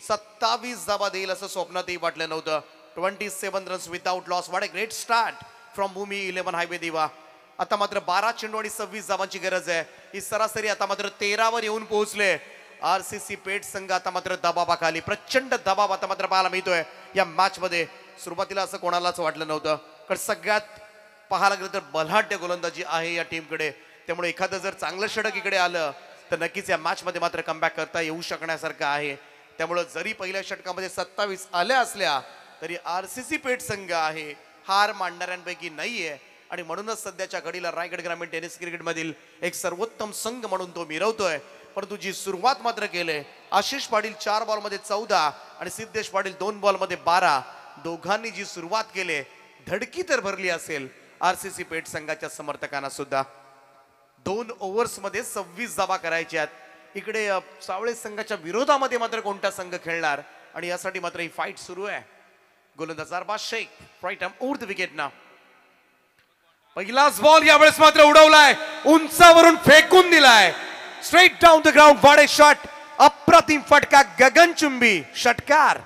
27 धावा देईल असं स्वप्नातही वाटलं नव्हतं. 27 runs without loss. What a great start from Bhumi 11 highway दिवा. आता मात्र 12 चेंडू आणि 26 धावांची गरज आहे. ही सरासरी आता मात्र 13 वर येऊन पोहोचले. आरसीसी पेठ संघ आता मात्र दबावाखाली. प्रचंड दबाव आता मात्र पाहायला मिळतोय या मॅच मध्ये. सुरुवातीला असं कोणालाच वाटलं नव्हतं, कारण सगळ्यात पाहायला गेलं तर बलाढ्य गोलंदाजी आहे या टीमकडे. त्यामुळे एखादं जर चांगलं षटक इकडे आलं तर नक्कीच या मॅच मध्ये मात्र कमबॅक करता येऊ शकण्यासारखं आहे. त्यामुळे जरी पहिल्या षटकामध्ये 27 आल्या असल्या तरी आरसीसी पेठ संघ आहे हार मांडणाऱ्यांपैकी नाहीये. आणि म्हणूनच सध्याच्या घडीला रायगड ग्रामीण टेनिस क्रिकेट मधील एक सर्वोत्तम संघ म्हणून तो मिरवतोय. परंतु जी सुरुवात मात्र केले आशिष पाटील 4 बॉलमध्ये 14 आणि सिद्धेश पाटील 2 बॉलमध्ये 12, दोघांनी जी सुरुवात केली धडकी तर भरली असेल आरसीसी पेठ संघाच्या समर्थकांना सुद्धा. 2 ओव्हर्स मध्ये 26 धावा करायच्यात. इकडे सावळे संघाच्या विरोधामध्ये मात्र कोणता संघ खेळणार आणि यासाठी मात्र ही फाईट सुरू आहे. गोलंदाज Arbaz Shaikh right arm over the wicket ना. पहिलाच बॉल यावेळेस मात्र उडवलाय, उंचावरून फेकून दिलाय straight down the ground. What a shot. अप्रतिम फटका, गगनचुंबी षटकार.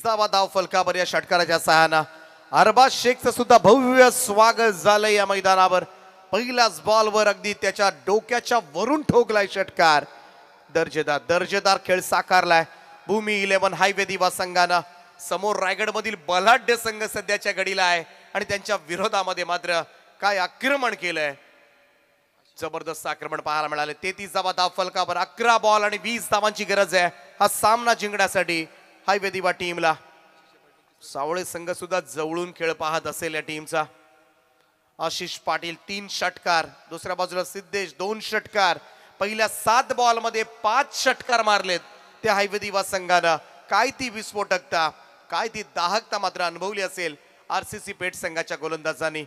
धावा धाव फलकावर या षटकाराच्या सहाय्यानं. अरबाज शेखचं सुद्धा भव्य स्वागत झालंय या मैदानावर. पहिल्याच बॉलवर अगदी त्याच्या डोक्याच्या वरून ठोकलाय षटकार. दर्जेदार खेळ साकारलाय भूमी 11 हायवे दिवा संघानं. समोर रायगड मधील बलाढ्य संघ सध्याच्या घडीला आहे आणि त्यांच्या विरोधामध्ये मात्र काय आक्रमण केलंय. जबरदस्त आक्रमण पाहायला मिळाले. 33 धावा धाव फलकावर. 11 बॉल आणि 20 धावांची गरज आहे हा सामना जिंकण्यासाठी हायवे दिवा टीमला. सावळे संघ सुद्धा जवळून खेळ पाहत असेल या टीमचा. आशिष पाटील 3 षटकार, दुसऱ्या बाजूला सिद्धेश 2 षटकार. पहिल्या 7 बॉल मध्ये 5 षटकार मारलेत त्या हायवे दिवा संघानं. काय ती विस्फोटकता, काय ती दाहकता मात्र अनुभवली असेल आरसीसी पेठ संघाच्या गोलंदाजांनी.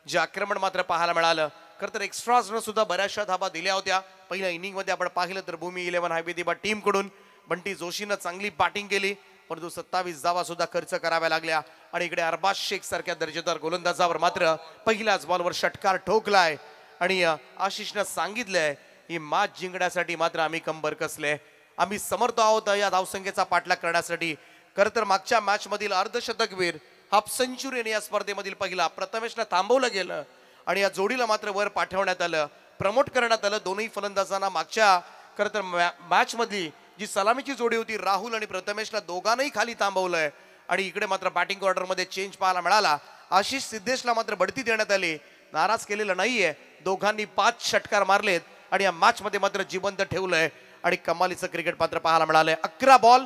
जे आक्रमण मात्र पाहायला मिळालं. खरं तर एक्स्ट्राजनं सुद्धा बऱ्याचशा धावा दिल्या होत्या पहिल्या इनिंग मध्ये. आपण पाहिलं तर भूमी 11 हायवे दिवा टीम कडून बंटी जोशीनं चांगली बॅटिंग केली, परंतु 27 धावा सुद्धा खर्च कराव्या लागल्या. आणि इकडे अरबाज शेख सारख्या दर्जेदार गोलंदाजावर मात्र पहिल्याच बॉलवर षटकार ठोकलाय. आणि आशिषनं सांगितलंय ही मॅच जिंकण्यासाठी मात्र आम्ही कंबर कसले, आम्ही समर्थ आहोत या धावसंख्येचा पाठलाग करण्यासाठी. खरं तर मागच्या मॅच मधील अर्धशतकवीर हाफ सेंचुरी या स्पर्धेमधील पहिला प्रथमेशला थांबवलं गेलं आणि या जोडीला मात्र वर पाठवण्यात आलं, प्रमोट करण्यात आलं. दोन्ही फलंदाजांना मागच्या खरं तर मॅच मधली जी सलामीची जोडी होती राहुल आणि प्रथमेशला दोघांनाही खाली थांबवलंय. आणि इकडे मात्र बॅटिंग ऑर्डर मध्ये चेंज पाहायला मिळाला. आशिष सिद्धेशला मात्र बढती देण्यात आली. नाराज केलेलं नाहीये. दोघांनी 5 षटकार मारलेत आणि या मॅच मध्ये मात्र जिवंत ठेवलंय आणि कमालीचं क्रिकेट मात्र पाहायला मिळालंय. 11 बॉल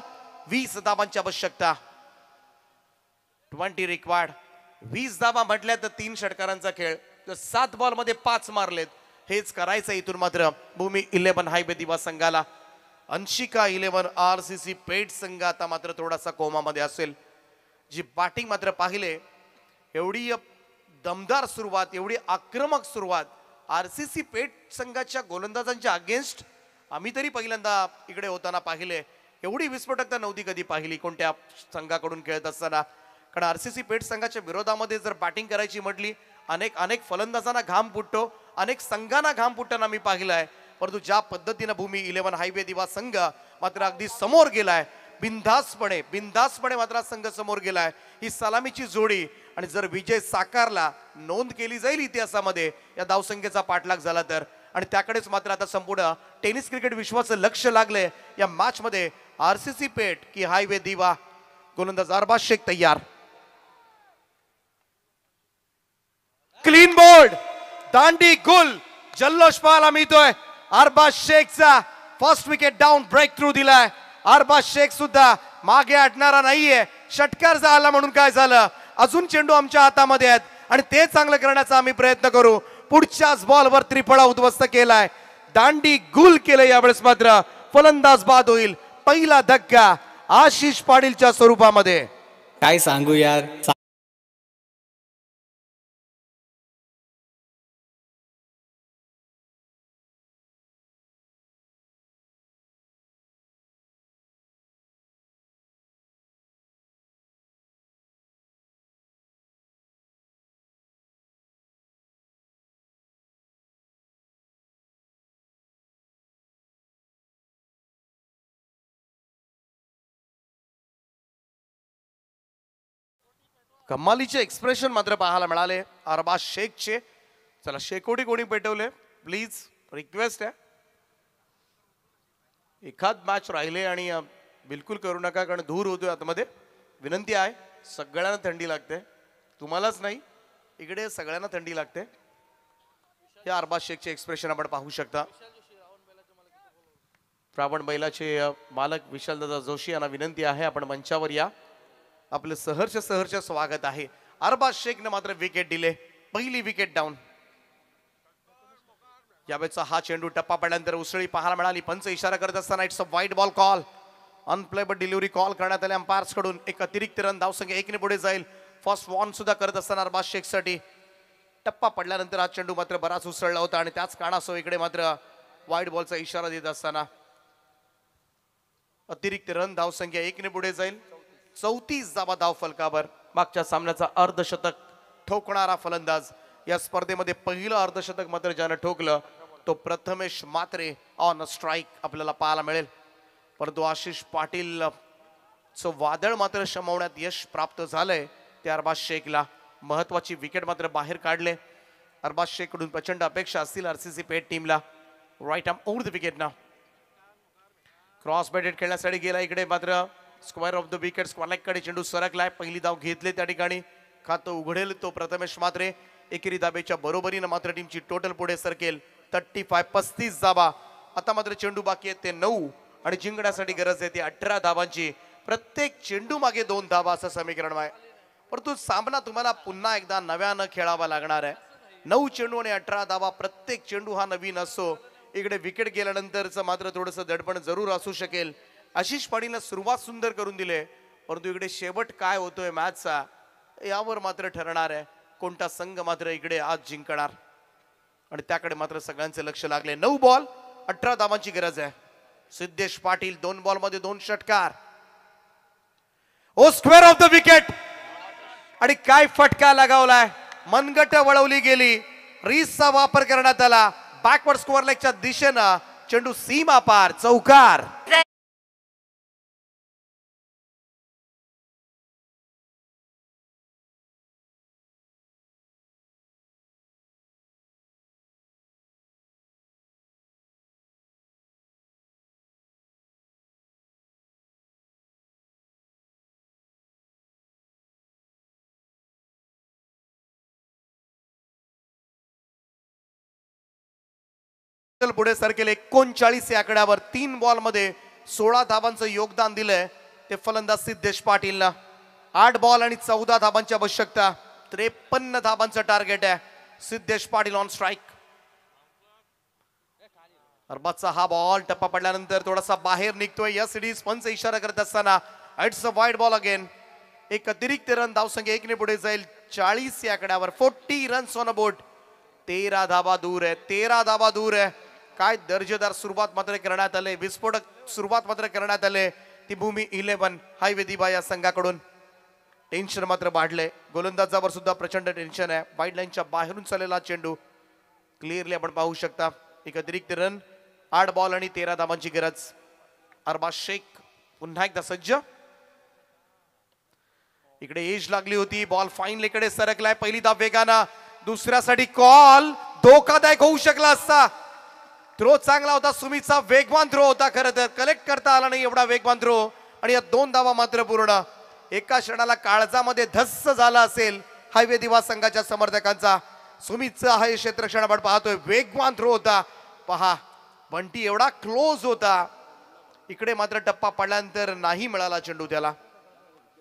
20 धावांची आवश्यकता. 20 रिक्वायर्ड. 20 धावा म्हटल्या तर 3 षटकारांचा खेळ. 7 बॉल मध्ये 5 मारलेत. हेच करायचं इथून मात्र भूमी 11 हायवे दिवा संघाला. अंशिका 11 आरसीसी पेठ संघ आता मात्र थोडासा कोमामध्ये असेल. जी बॅटिंग मात्र पाहिले एवढी दमदार सुरुवात, एवढी आक्रमक सुरुवात आरसीसी पेठ संघाच्या गोलंदाजांच्या अगेन्स्ट आम्ही तरी पहिल्यांदा इकडे होताना पाहिले. एवढी विस्फोटकता नव्हती कधी पाहिली कोणत्या संघाकडून खेळत असताना. कारण आरसीसी पेठ संघाच्या विरोधामध्ये जर बॅटिंग करायची म्हटली अनेक फलंदाजांना घाम फुटतो, अनेक संघांना घाम फुटताना मी पाहिलंय. परंतु ज्या पद्धतीने भूमी 11 हायवे दिवा संघ मात्र अगदी समोर गेलाय, बिनधास्तपणे मात्र संघ समोर गेलाय. ही सलामीची जोडी आणि जर विजय साकारला नोंद केली जाईल इतिहासामध्ये या धावसंख्येचा पाठलाग झाला तर. आणि त्याकडेच मात्र आता संपूर्ण टेनिस क्रिकेट विश्वाचं लक्ष लागले या मॅच मध्ये. आरसीसी पेठ की हायवे दिवा. गोलंदाज अरबाज शेख तयार. क्लीन बोल्ड, दांडी गुल, जल्लोष पाहायला मिळतोय. अरबाज शेखचा first wicket down breakthrough दिलाय अरबाज शेख सुद्धा मागे हटणारा नाहीये. षटकार झाला म्हणून काय झालं, अजून चेंडू आमच्या हातामध्ये आहेत आणि ते चांगलं करण्याचा आम्ही प्रयत्न करू. पुढच्याच बॉलवर त्रिफळा उद्ध्वस्त केलाय, दांडी गुल केलं. यावेळेस मात्र फलंदाज बाद होईल. पहिला धक्का आशिष पाटीलच्या स्वरूपामध्ये. काय सांगू यार. कमालीचे एक्सप्रेशन मात्र पाहायला मिळाले अरबाज शेखचे. चला शेकोटी कोणी पेटवले प्लीज, रिक्वेस्ट आहे. एखाद मॅच राहिले आणि बिलकुल करू नका कारण धूर होतोय आतमध्ये. विनंती आहे, सगळ्यांना थंडी लागते, तुम्हालाच नाही इकडे सगळ्यांना थंडी लागते. हे अरबाज शेखचे एक्सप्रेशन आपण पाहू शकता. श्रावण बैलाचे मालक विशालदादा जोशी यांना विनंती आहे आपण मंचावर या. आपलं सहर्ष स्वागत आहे. अरबाज शेखने मात्र विकेट दिले, पहिली विकेट डाऊन. यावेळेचा हा चेंडू टप्पा पडल्यानंतर उसळी पाहायला मिळाली. पंच इशारा करत असताना इट्स अ वाईट ball call. Unplayable delivery call करण्यात आले अंपायर्स कडून. एक अतिरिक्त रन धावसंख्या 1 ने पुढे जाईल. फर्स्ट वॉर्न सुद्धा करत असताना अरबाज शेख साठी टप्पा पडल्यानंतर हा चेंडू मात्र बराच उसळला होता आणि त्याच कारणासह इकडे मात्र वाईट बॉलचा इशारा देत असताना अतिरिक्त रन धावसंख्या 1 ने पुढे जाईल. 34 धावा धाव फलकावर. मागच्या सामन्याचा अर्धशतक ठोकणारा फलंदाज. या स्पर्धेमध्ये पहिलं अर्धशतक मात्र ज्यानं ठोकलं तो प्रथमेश म्हात्रे ऑन स्ट्राईक आपल्याला पाहायला मिळेल. परंतु आशिष पाटील चं वादळ मात्र शमवण्यात यश प्राप्त झालंय. ते अरबाज शेखला महत्वाची विकेट मात्र बाहेर काढले. अरबाज शेख कडून प्रचंड अपेक्षा असतील आरसीसी पेट टीमला. Right arm over the wicket ना. क्रॉस बॅटेड खेळण्यासाठी गेला. इकडे मात्र square off the wicket square कडे चेंडू सरकलाय. पहिली धाव घेतले त्या ठिकाणी. खातं उघडेल तो प्रथमेश म्हात्रे. एकेरी धाबेच्या बरोबरीनं मात्र टीमची टोटल पुढे सरकेल. 35 धावा. आता मात्र चेंडू बाकी आहेत ते 9 आणि जिंकण्यासाठी गरज आहे ती 18 धावांची. प्रत्येक चेंडू मागे 2 धावा असं समीकरण आहे. परंतु सामना तुम्हाला पुन्हा एकदा नव्यानं खेळावा लागणार आहे. 9 चेंडू आणि 18 धावा. प्रत्येक चेंडू हा नवीन असतो. इकडे विकेट गेल्यानंतरचं मात्र थोडंसं दडपण जरूर असू शकेल. आशिष पाटीलने सुरुवात सुंदर करून दिले, परंतु इकडे शेवट काय होतोय मॅचचा यावर मात्र ठरणार आहे कोणता संघ मात्र इकडे आज जिंकणार. आणि त्याकडे मात्र सगळ्यांचे लक्ष लागले. 9 बॉल 18 धावांची गरज आहे. सिद्धेश पाटील 2 बॉल मध्ये 2 षटकार. ओ स्क्वेअर ऑफ द विकेट. आणि काय फटका लगावलाय. मनगट वळवली गेली. रीसचा वापर करण्यात आला. बॅकवर्ड स्कोअर लेगच्या दिशेनं चेंडू सीमा पार. चौकार. पुढे सरकेल. 39 या आकड्यावर 3 बॉल मध्ये 16 धावांचं योगदान दिलंय ते फलंदाज सिद्धेश पाटीलला. 8 बॉल आणि 14 धावांची आवश्यकता. 53 धावांचं टार्गेट आहे. Siddhesh Patil on strike. अरबाजचा हा बॉल टप्पा पडल्यानंतर थोडासा बाहेर निघतोय. या सिरीज पंच इशारा करत असताना it's a wide ball again. एक अतिरिक्त रन धावसंख्या 1 ने पुढे जाईल. 40 या आकड्यावर 40 रन्स ऑन अ बोर्ड. 13 धावा दूर आहे. 13 धावा दूर आहे. काय दर्जेदार सुरुवात मात्र करण्यात आले. विस्फोटक सुरुवात मात्र करण्यात आले ती भूमी 11 हायवे दिबा या संघाकडून. टेन्शन मात्र वाढले. गोलंदाजावर सुद्धा प्रचंड टेन्शन आहे. वाईड लाईनच्या बाहेरून चाललेला चेंडू क्लिअरली आपण पाहू शकता. एक अतिरिक्त रन. 8 बॉल आणि 13 धावांची गरज. अरबाज शेख पुन्हा एकदा सज्ज. इकडे एज लागली होती. बॉल फाईन लेकडे सरकलाय. पहिली धाव वेगानं. दुसऱ्यासाठी कॉल धोकादायक होऊ शकला असता. थ्रो चांगला होता. सुमितचा वेगवान थ्रो होता. खरं तर कलेक्ट करता आला नाही एवढा वेगवान थ्रो. आणि या 2 धावा मात्र पूर्ण. एका क्षणाला काळजामध्ये धस्स झाला असेल हायवे दिवा संघाच्या समर्थकांचा. सुमितचा हा क्षेत्रक्षण आपण पाहतोय. वेगवान थ्रो होता. पहा बंटी एवढा क्लोज होता. इकडे मात्र टप्पा पडल्यानंतर नाही मिळाला चेंडू त्याला,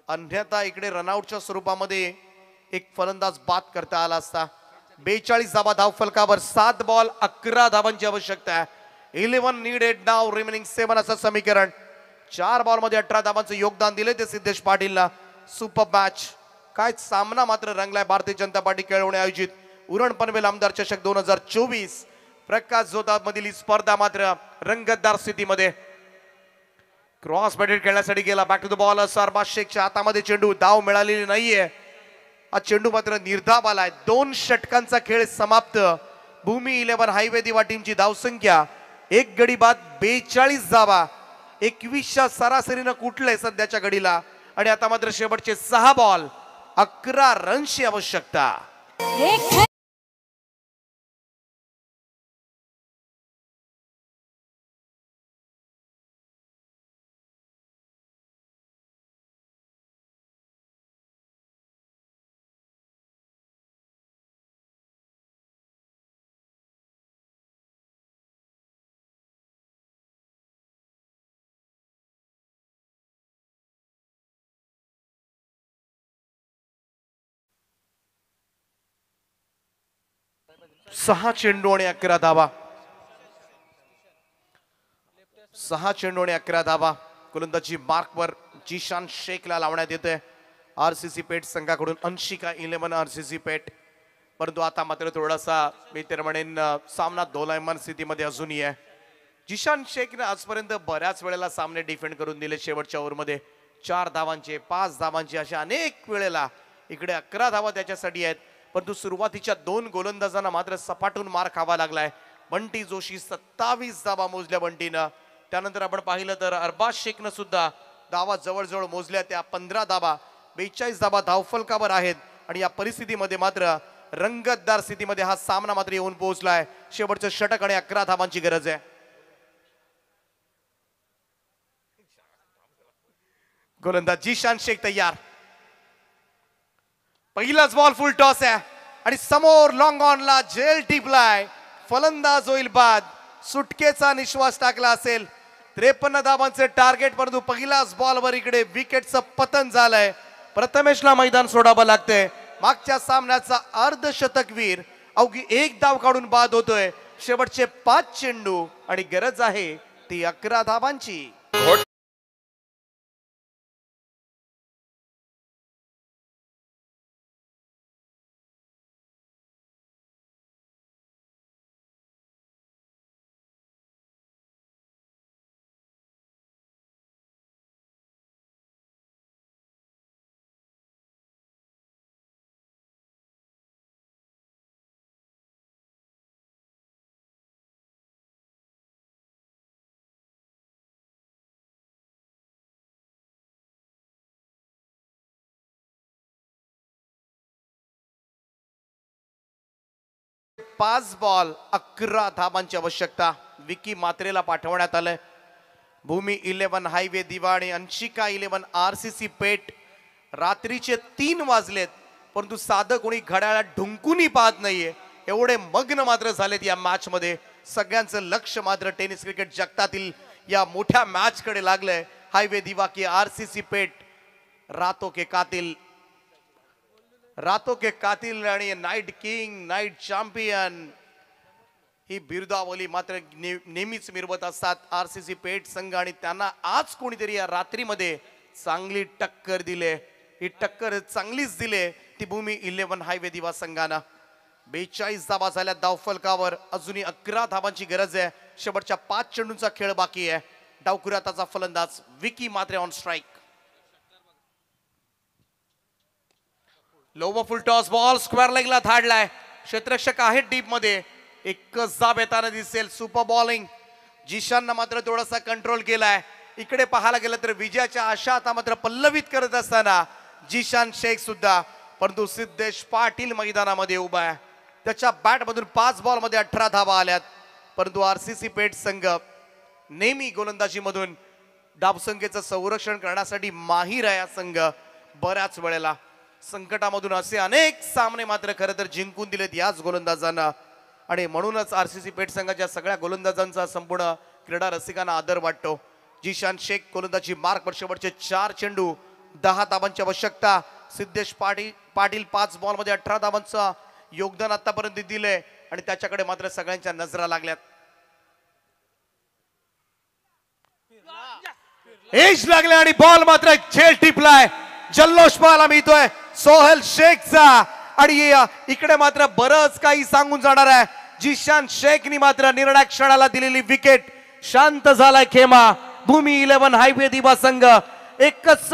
अन्यथा इकडे रनआउटच्या स्वरूपामध्ये एक फलंदाज बाद करता आला असता. 42 धावा धाव फलकावर, 7 बॉल 11 धावांची आवश्यकता आहे. 11 नीडेड नाव, रिमेनिंग 7 असं समीकरण. 4 बॉल मध्ये 18 धावांचं योगदान दिले ते सिद्धेश पाटीलला. सुपर मॅच, काय सामना मात्र रंगलाय. भारतीय जनता पार्टी खेळवणे आयोजित उरण पनवेल आमदार चषक 2024 प्रकाश जोधा मधील ही स्पर्धा मात्र रंगतदार स्थितीमध्ये. क्रॉस बॅटेड खेळण्यासाठी गेला, back to the ball. Arbaz शेखच्या हातामध्ये चेंडू, धाव मिळालेली नाहीये. हा चेंडू मात्र निर्धाव आलाय. 2 षटकांचा खेळ समाप्त. भूमी 11 हायवे दिवा टीमची धावसंख्या 1 गडी बाद 42 धावा, 21च्या सरासरीनं कुठलंय सध्याच्या घडीला. आणि आता मात्र शेवटचे 6 बॉल 11 रनची आवश्यकता. सहा चेंडू आणि 11 धावा. 6 चेंडू आणि 11 धावा. गोलंदाजी मार्कवर जिशान शेखला लावण्यात येते आरसीसी पेठ संघाकडून. अंशिका 11 आरसीसी पेठ. परंतु आता मात्र थोडासा मी तर म्हणेन सामना दोलायमान स्थितीमध्ये अजूनही आहे. जिशान शेखने आजपर्यंत बऱ्याच वेळेला सामने डिफेंड करून दिले. शेवटच्या ओव्हरमध्ये 4 धावांचे, 5 धावांचे अशा अनेक वेळेला. इकडे 11 धावा त्याच्यासाठी आहेत. परंतु सुरुवातीच्या 2 गोलंदाजांना मात्र सपाटून मार खावा लागलाय. बंटी जोशी 27 धावा मोजल्या बंटीनं. त्यानंतर आपण पाहिलं तर अरबाज शेखनं सुद्धा धावा जवळजवळ मोजल्या, त्या 15 धावा. 42 धावा धावफलकावर आहेत. आणि या परिस्थितीमध्ये मात्र रंगतदार स्थितीमध्ये हा सामना मात्र येऊन पोहोचलाय. शेवटचं षटक आणि 11 धावांची गरज आहे. गोलंदाज जिशान शेख तयार. पहिलाच बॉल फुल टॉस आहे आणि समोर लॉंग ऑनला जेल टिपलाय. फलंदाज होईल बाद. सुटकेचा निश्वास टाकला असेल. 53 धावांचे टार्गेट, परंतु पहिलाच बॉलवर इकडे विकेटचं पतन झालंय. प्रथमेशला मैदान सोडावं लागतंय. मागच्या सामन्याचा अर्धशतकवीर अवघी 1 धाव काढून बाद होतोय. शेवटचे 5 चेंडू आणि गरज आहे ती 11 धावांची. पाच बॉल 11 धावांची आवश्यकता. विकी मात्रेला पाठवण्यात आलंय. भूमी 11 हायवे दिवा आणि अंशिका 11 आरसीसी पेठ. रात्रीचे 3 वाजलेत, परंतु साधं कोणी घड्याळात ढुंकूनही पाहत नाहीये. एवढे मग्न मात्र झालेत या मॅच मध्ये. सगळ्यांचं लक्ष मात्र टेनिस क्रिकेट जगतातील या मोठ्या मॅच कडे लागलंय. हायवे दिवा की आरसीसी पेठ. रातों के कातिल, रातों के कातिल आणि नाईट किंग, नाईट चॅम्पियन ही बिरुदावली मात्र नेहमीच मिरवत असतात आरसीसी पेठ संघ. आणि त्यांना आज कोणीतरी या रात्रीमध्ये चांगली टक्कर दिले. ही टक्कर चांगलीच दिले ती भूमी 11 हायवे दिवा संघानं. 42 धावा झाल्या धावफलकावर. अजूनही 11 धावांची गरज आहे. शेवटच्या 5 चेंडूंचा खेळ बाकी आहे. डावखुराताचा फलंदाज Vicky Matre on strike. Lower full toss ball square लेगला धाडलाय. क्षेत्ररक्षक आहेत डीप मध्ये. एकच जाब येताना दिसेल. Super bowling. जिशाननं मात्र थोडासा कंट्रोल केलाय. इकडे पाहायला गेलं तर विजयाच्या आशा आता मात्र पल्लवित करत असताना जिशान शेख सुद्धा. परंतु सिद्धेश पाटील मैदानामध्ये उभा आहे. त्याच्या बॅट मधून 5 बॉल मध्ये 18 धावा आल्यात. परंतु आरसीसी पेठ संघ नेहमी गोलंदाजी मधून धावसंख्येचं संरक्षण करण्यासाठी माहीर आहे. संघ बऱ्याच वेळेला संकटामधून असे अनेक सामने मात्र खरं तर जिंकून दिलेत याच गोलंदाजांना. आणि म्हणूनच आरसीसी पेठ संघाच्या सगळ्या गोलंदाजांचा संपूर्ण क्रीडा रसिकांना आदर वाटतो. जिशान शेख गोलंदाजी मार्कवर शेवटचे 4 चेंडू 10 धावांची आवश्यकता. सिद्धेश पाटील 5 बॉलमध्ये 18 धावांचं योगदान आतापर्यंत दिलंय आणि त्याच्याकडे मात्र सगळ्यांच्या नजरा लागल्यात. एज लागले आणि बॉल मात्र झेल टिपलाय. जल्लोष पाहायला मिळतोय सोहेल शेखचा आणि इकडे मात्र बरंच काही सांगून जाणार आहे. जिशान शेखनी मात्र निर्णायक क्षणाला दिलेली विकेट. शांत झालाय खेमा. भूमी 11 हायवे दिवा संघ एकच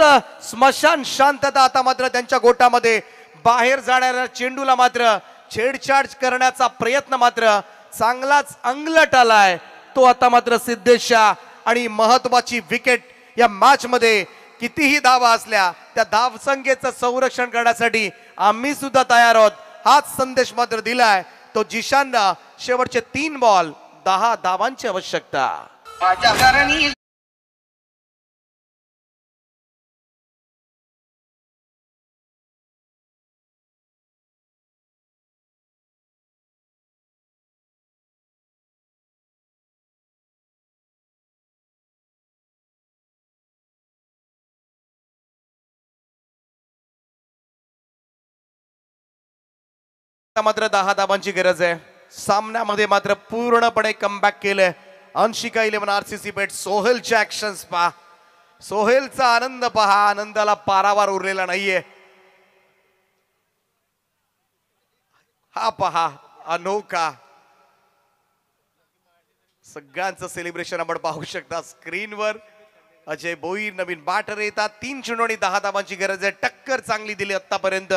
स्मशान शांतता. आता मात्र त्यांच्या गोटामध्ये बाहेर जाणाऱ्या चेंडूला मात्र छेडछाड करण्याचा प्रयत्न मात्र चांगलाच अंगलट आलाय तो. आता मात्र सिद्धेशा आणि महत्वाची विकेट या मॅच मध्ये कितीही धावा असल्या त्या धावसंख्येचं संरक्षण करण्यासाठी आम्ही सुद्धा तयार आहोत. हाच संदेश मात्र दिलाय तो जिशानला. शेवटचे 3 बॉल 10 धावांची आवश्यकता. मात्र 10 धावांची गरज आहे. सामन्यामध्ये मात्र पूर्णपणे कमबॅक केलंय अंशिका 11 आरसीसी पेठ. सोहेलचे ऍक्शन्स पहा. सोहेलचा आनंद पहा. आनंदाला पारावार उरलेला नाहीये. हा पहा अनोखा सगळ्यांचं सेलिब्रेशन आपण पाहू शकता स्क्रीनवर. अजय भोईर नवीन बॅटर येतात. 3 चेंडू आणि 10 धावांची गरज आहे. टक्कर चांगली दिली आतापर्यंत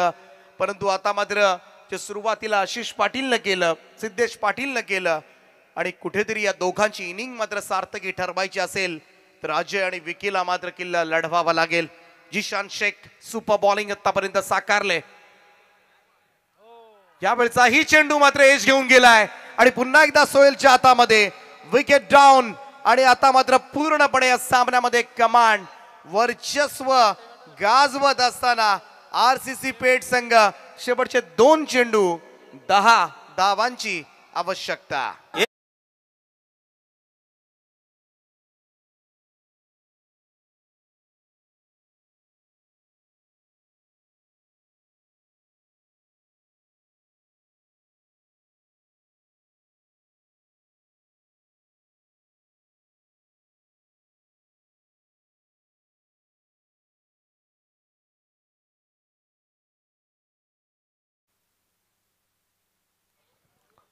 परंतु आता मात्र जे सुरुवातीला आशिष पाटीलनं केलं सिद्धेश पाटीलनं केलं आणि कुठेतरी या दोघांची इनिंग मात्र सार्थकी ठरवायची असेल तर अजय आणि विकीला मात्र किल्ला लढवावा लागेल. जिशान शेख सुपर बॉलिंग आतापर्यंत साकारले. यावेळचा ही चेंडू मात्र एज घेऊन गेलाय आणि पुन्हा एकदा सोहेलच्या हातामध्ये विकेट डाऊन. आणि आता मात्र पूर्णपणे या सामन्यामध्ये कमांड वर्चस्व गाजवत असताना आरसीसी पेठ संघ. शेवटचे 2 चेंडू 10 धावांची आवश्यकता.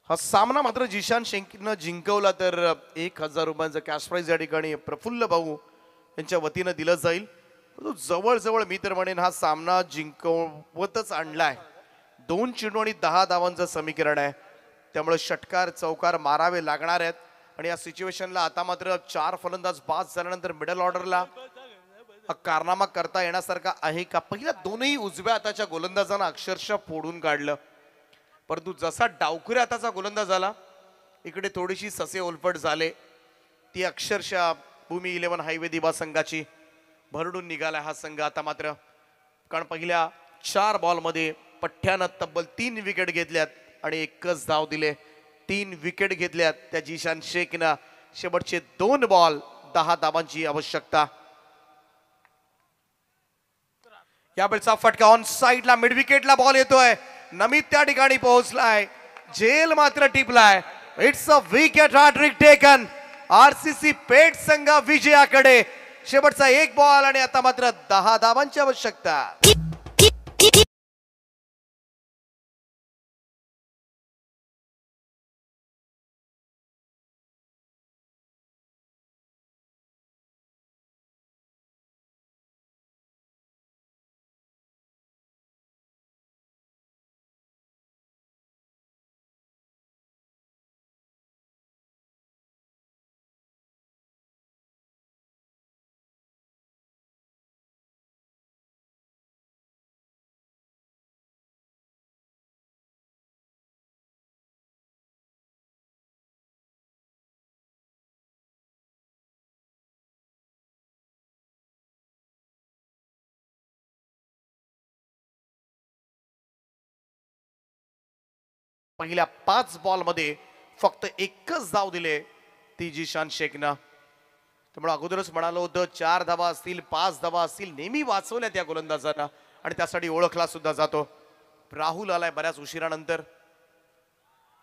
हा सामना मात्र जिशान शेखनं जिंकवला तर 1000 रुपयांचं कॅश प्राइज या ठिकाणी प्रफुल्ल भाऊ यांच्या वतीनं दिलं जाईल. जवळजवळ मी तर म्हणेन हा सामना जिंकवतच आणलाय. 2 चेंडू आणि 10 धावांचं समीकरण आहे त्यामुळे षटकार चौकार मारावे लागणार आहेत. आणि या सिच्युएशनला आता मात्र 4 फलंदाज बाद झाल्यानंतर मिडल ऑर्डरला कारनामा करता येण्यासारखा आहे का. पहिल्या 2ही उजव्या हाताच्या गोलंदाजांना अक्षरशः फोडून काढलं परंतु जसा डावखुऱ्या हाताचा गोलंदाज झाला इकडे थोडीशी ससे ओलपट झाले. ती अक्षरशः भूमी 11 हायवे दिवा संघाची भरडून निघाला हा संघ आता मात्र. कारण पहिल्या 4 बॉलमध्ये पठ्ठ्यानं तब्बल 3 विकेट घेतल्यात आणि एकच धाव दिले. 3 विकेट घेतल्यात त्या जिशान शेखनं. शेवटचे 2 बॉल 10 धावांची आवश्यकता. यावेळचा फटका ऑन साइडला मिड विकेटला बॉल येतोय. नमित त्या ठिकाणी पोहोचलाय. झेल मात्र टिपलाय. It's a wicket hattrick taken. RCC Peth संघ विजयाकडे. शेवटचा 1 बॉल आणि आता मात्र 10 धावांची आवश्यकता. पहिल्या 5 बॉलमध्ये फक्त एकच धाव दिले ती जिशान शेखनं. त्यामुळे अगोदरच म्हणालो होतं 4 धावा असतील 5 धावा असतील नेहमी वाचवल्यात या गोलंदाजांना आणि त्यासाठी ओळखला सुद्धा जातो. राहुल आलाय बऱ्याच उशिरानंतर.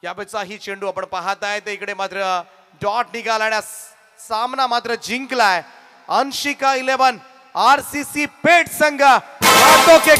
यावेळेचा ही चेंडू आपण पाहत आहे तर इकडे मात्र डॉट निघाला आणि सामना मात्र जिंकलाय. अंशिका 11 RCC पेठ संघ हाथों के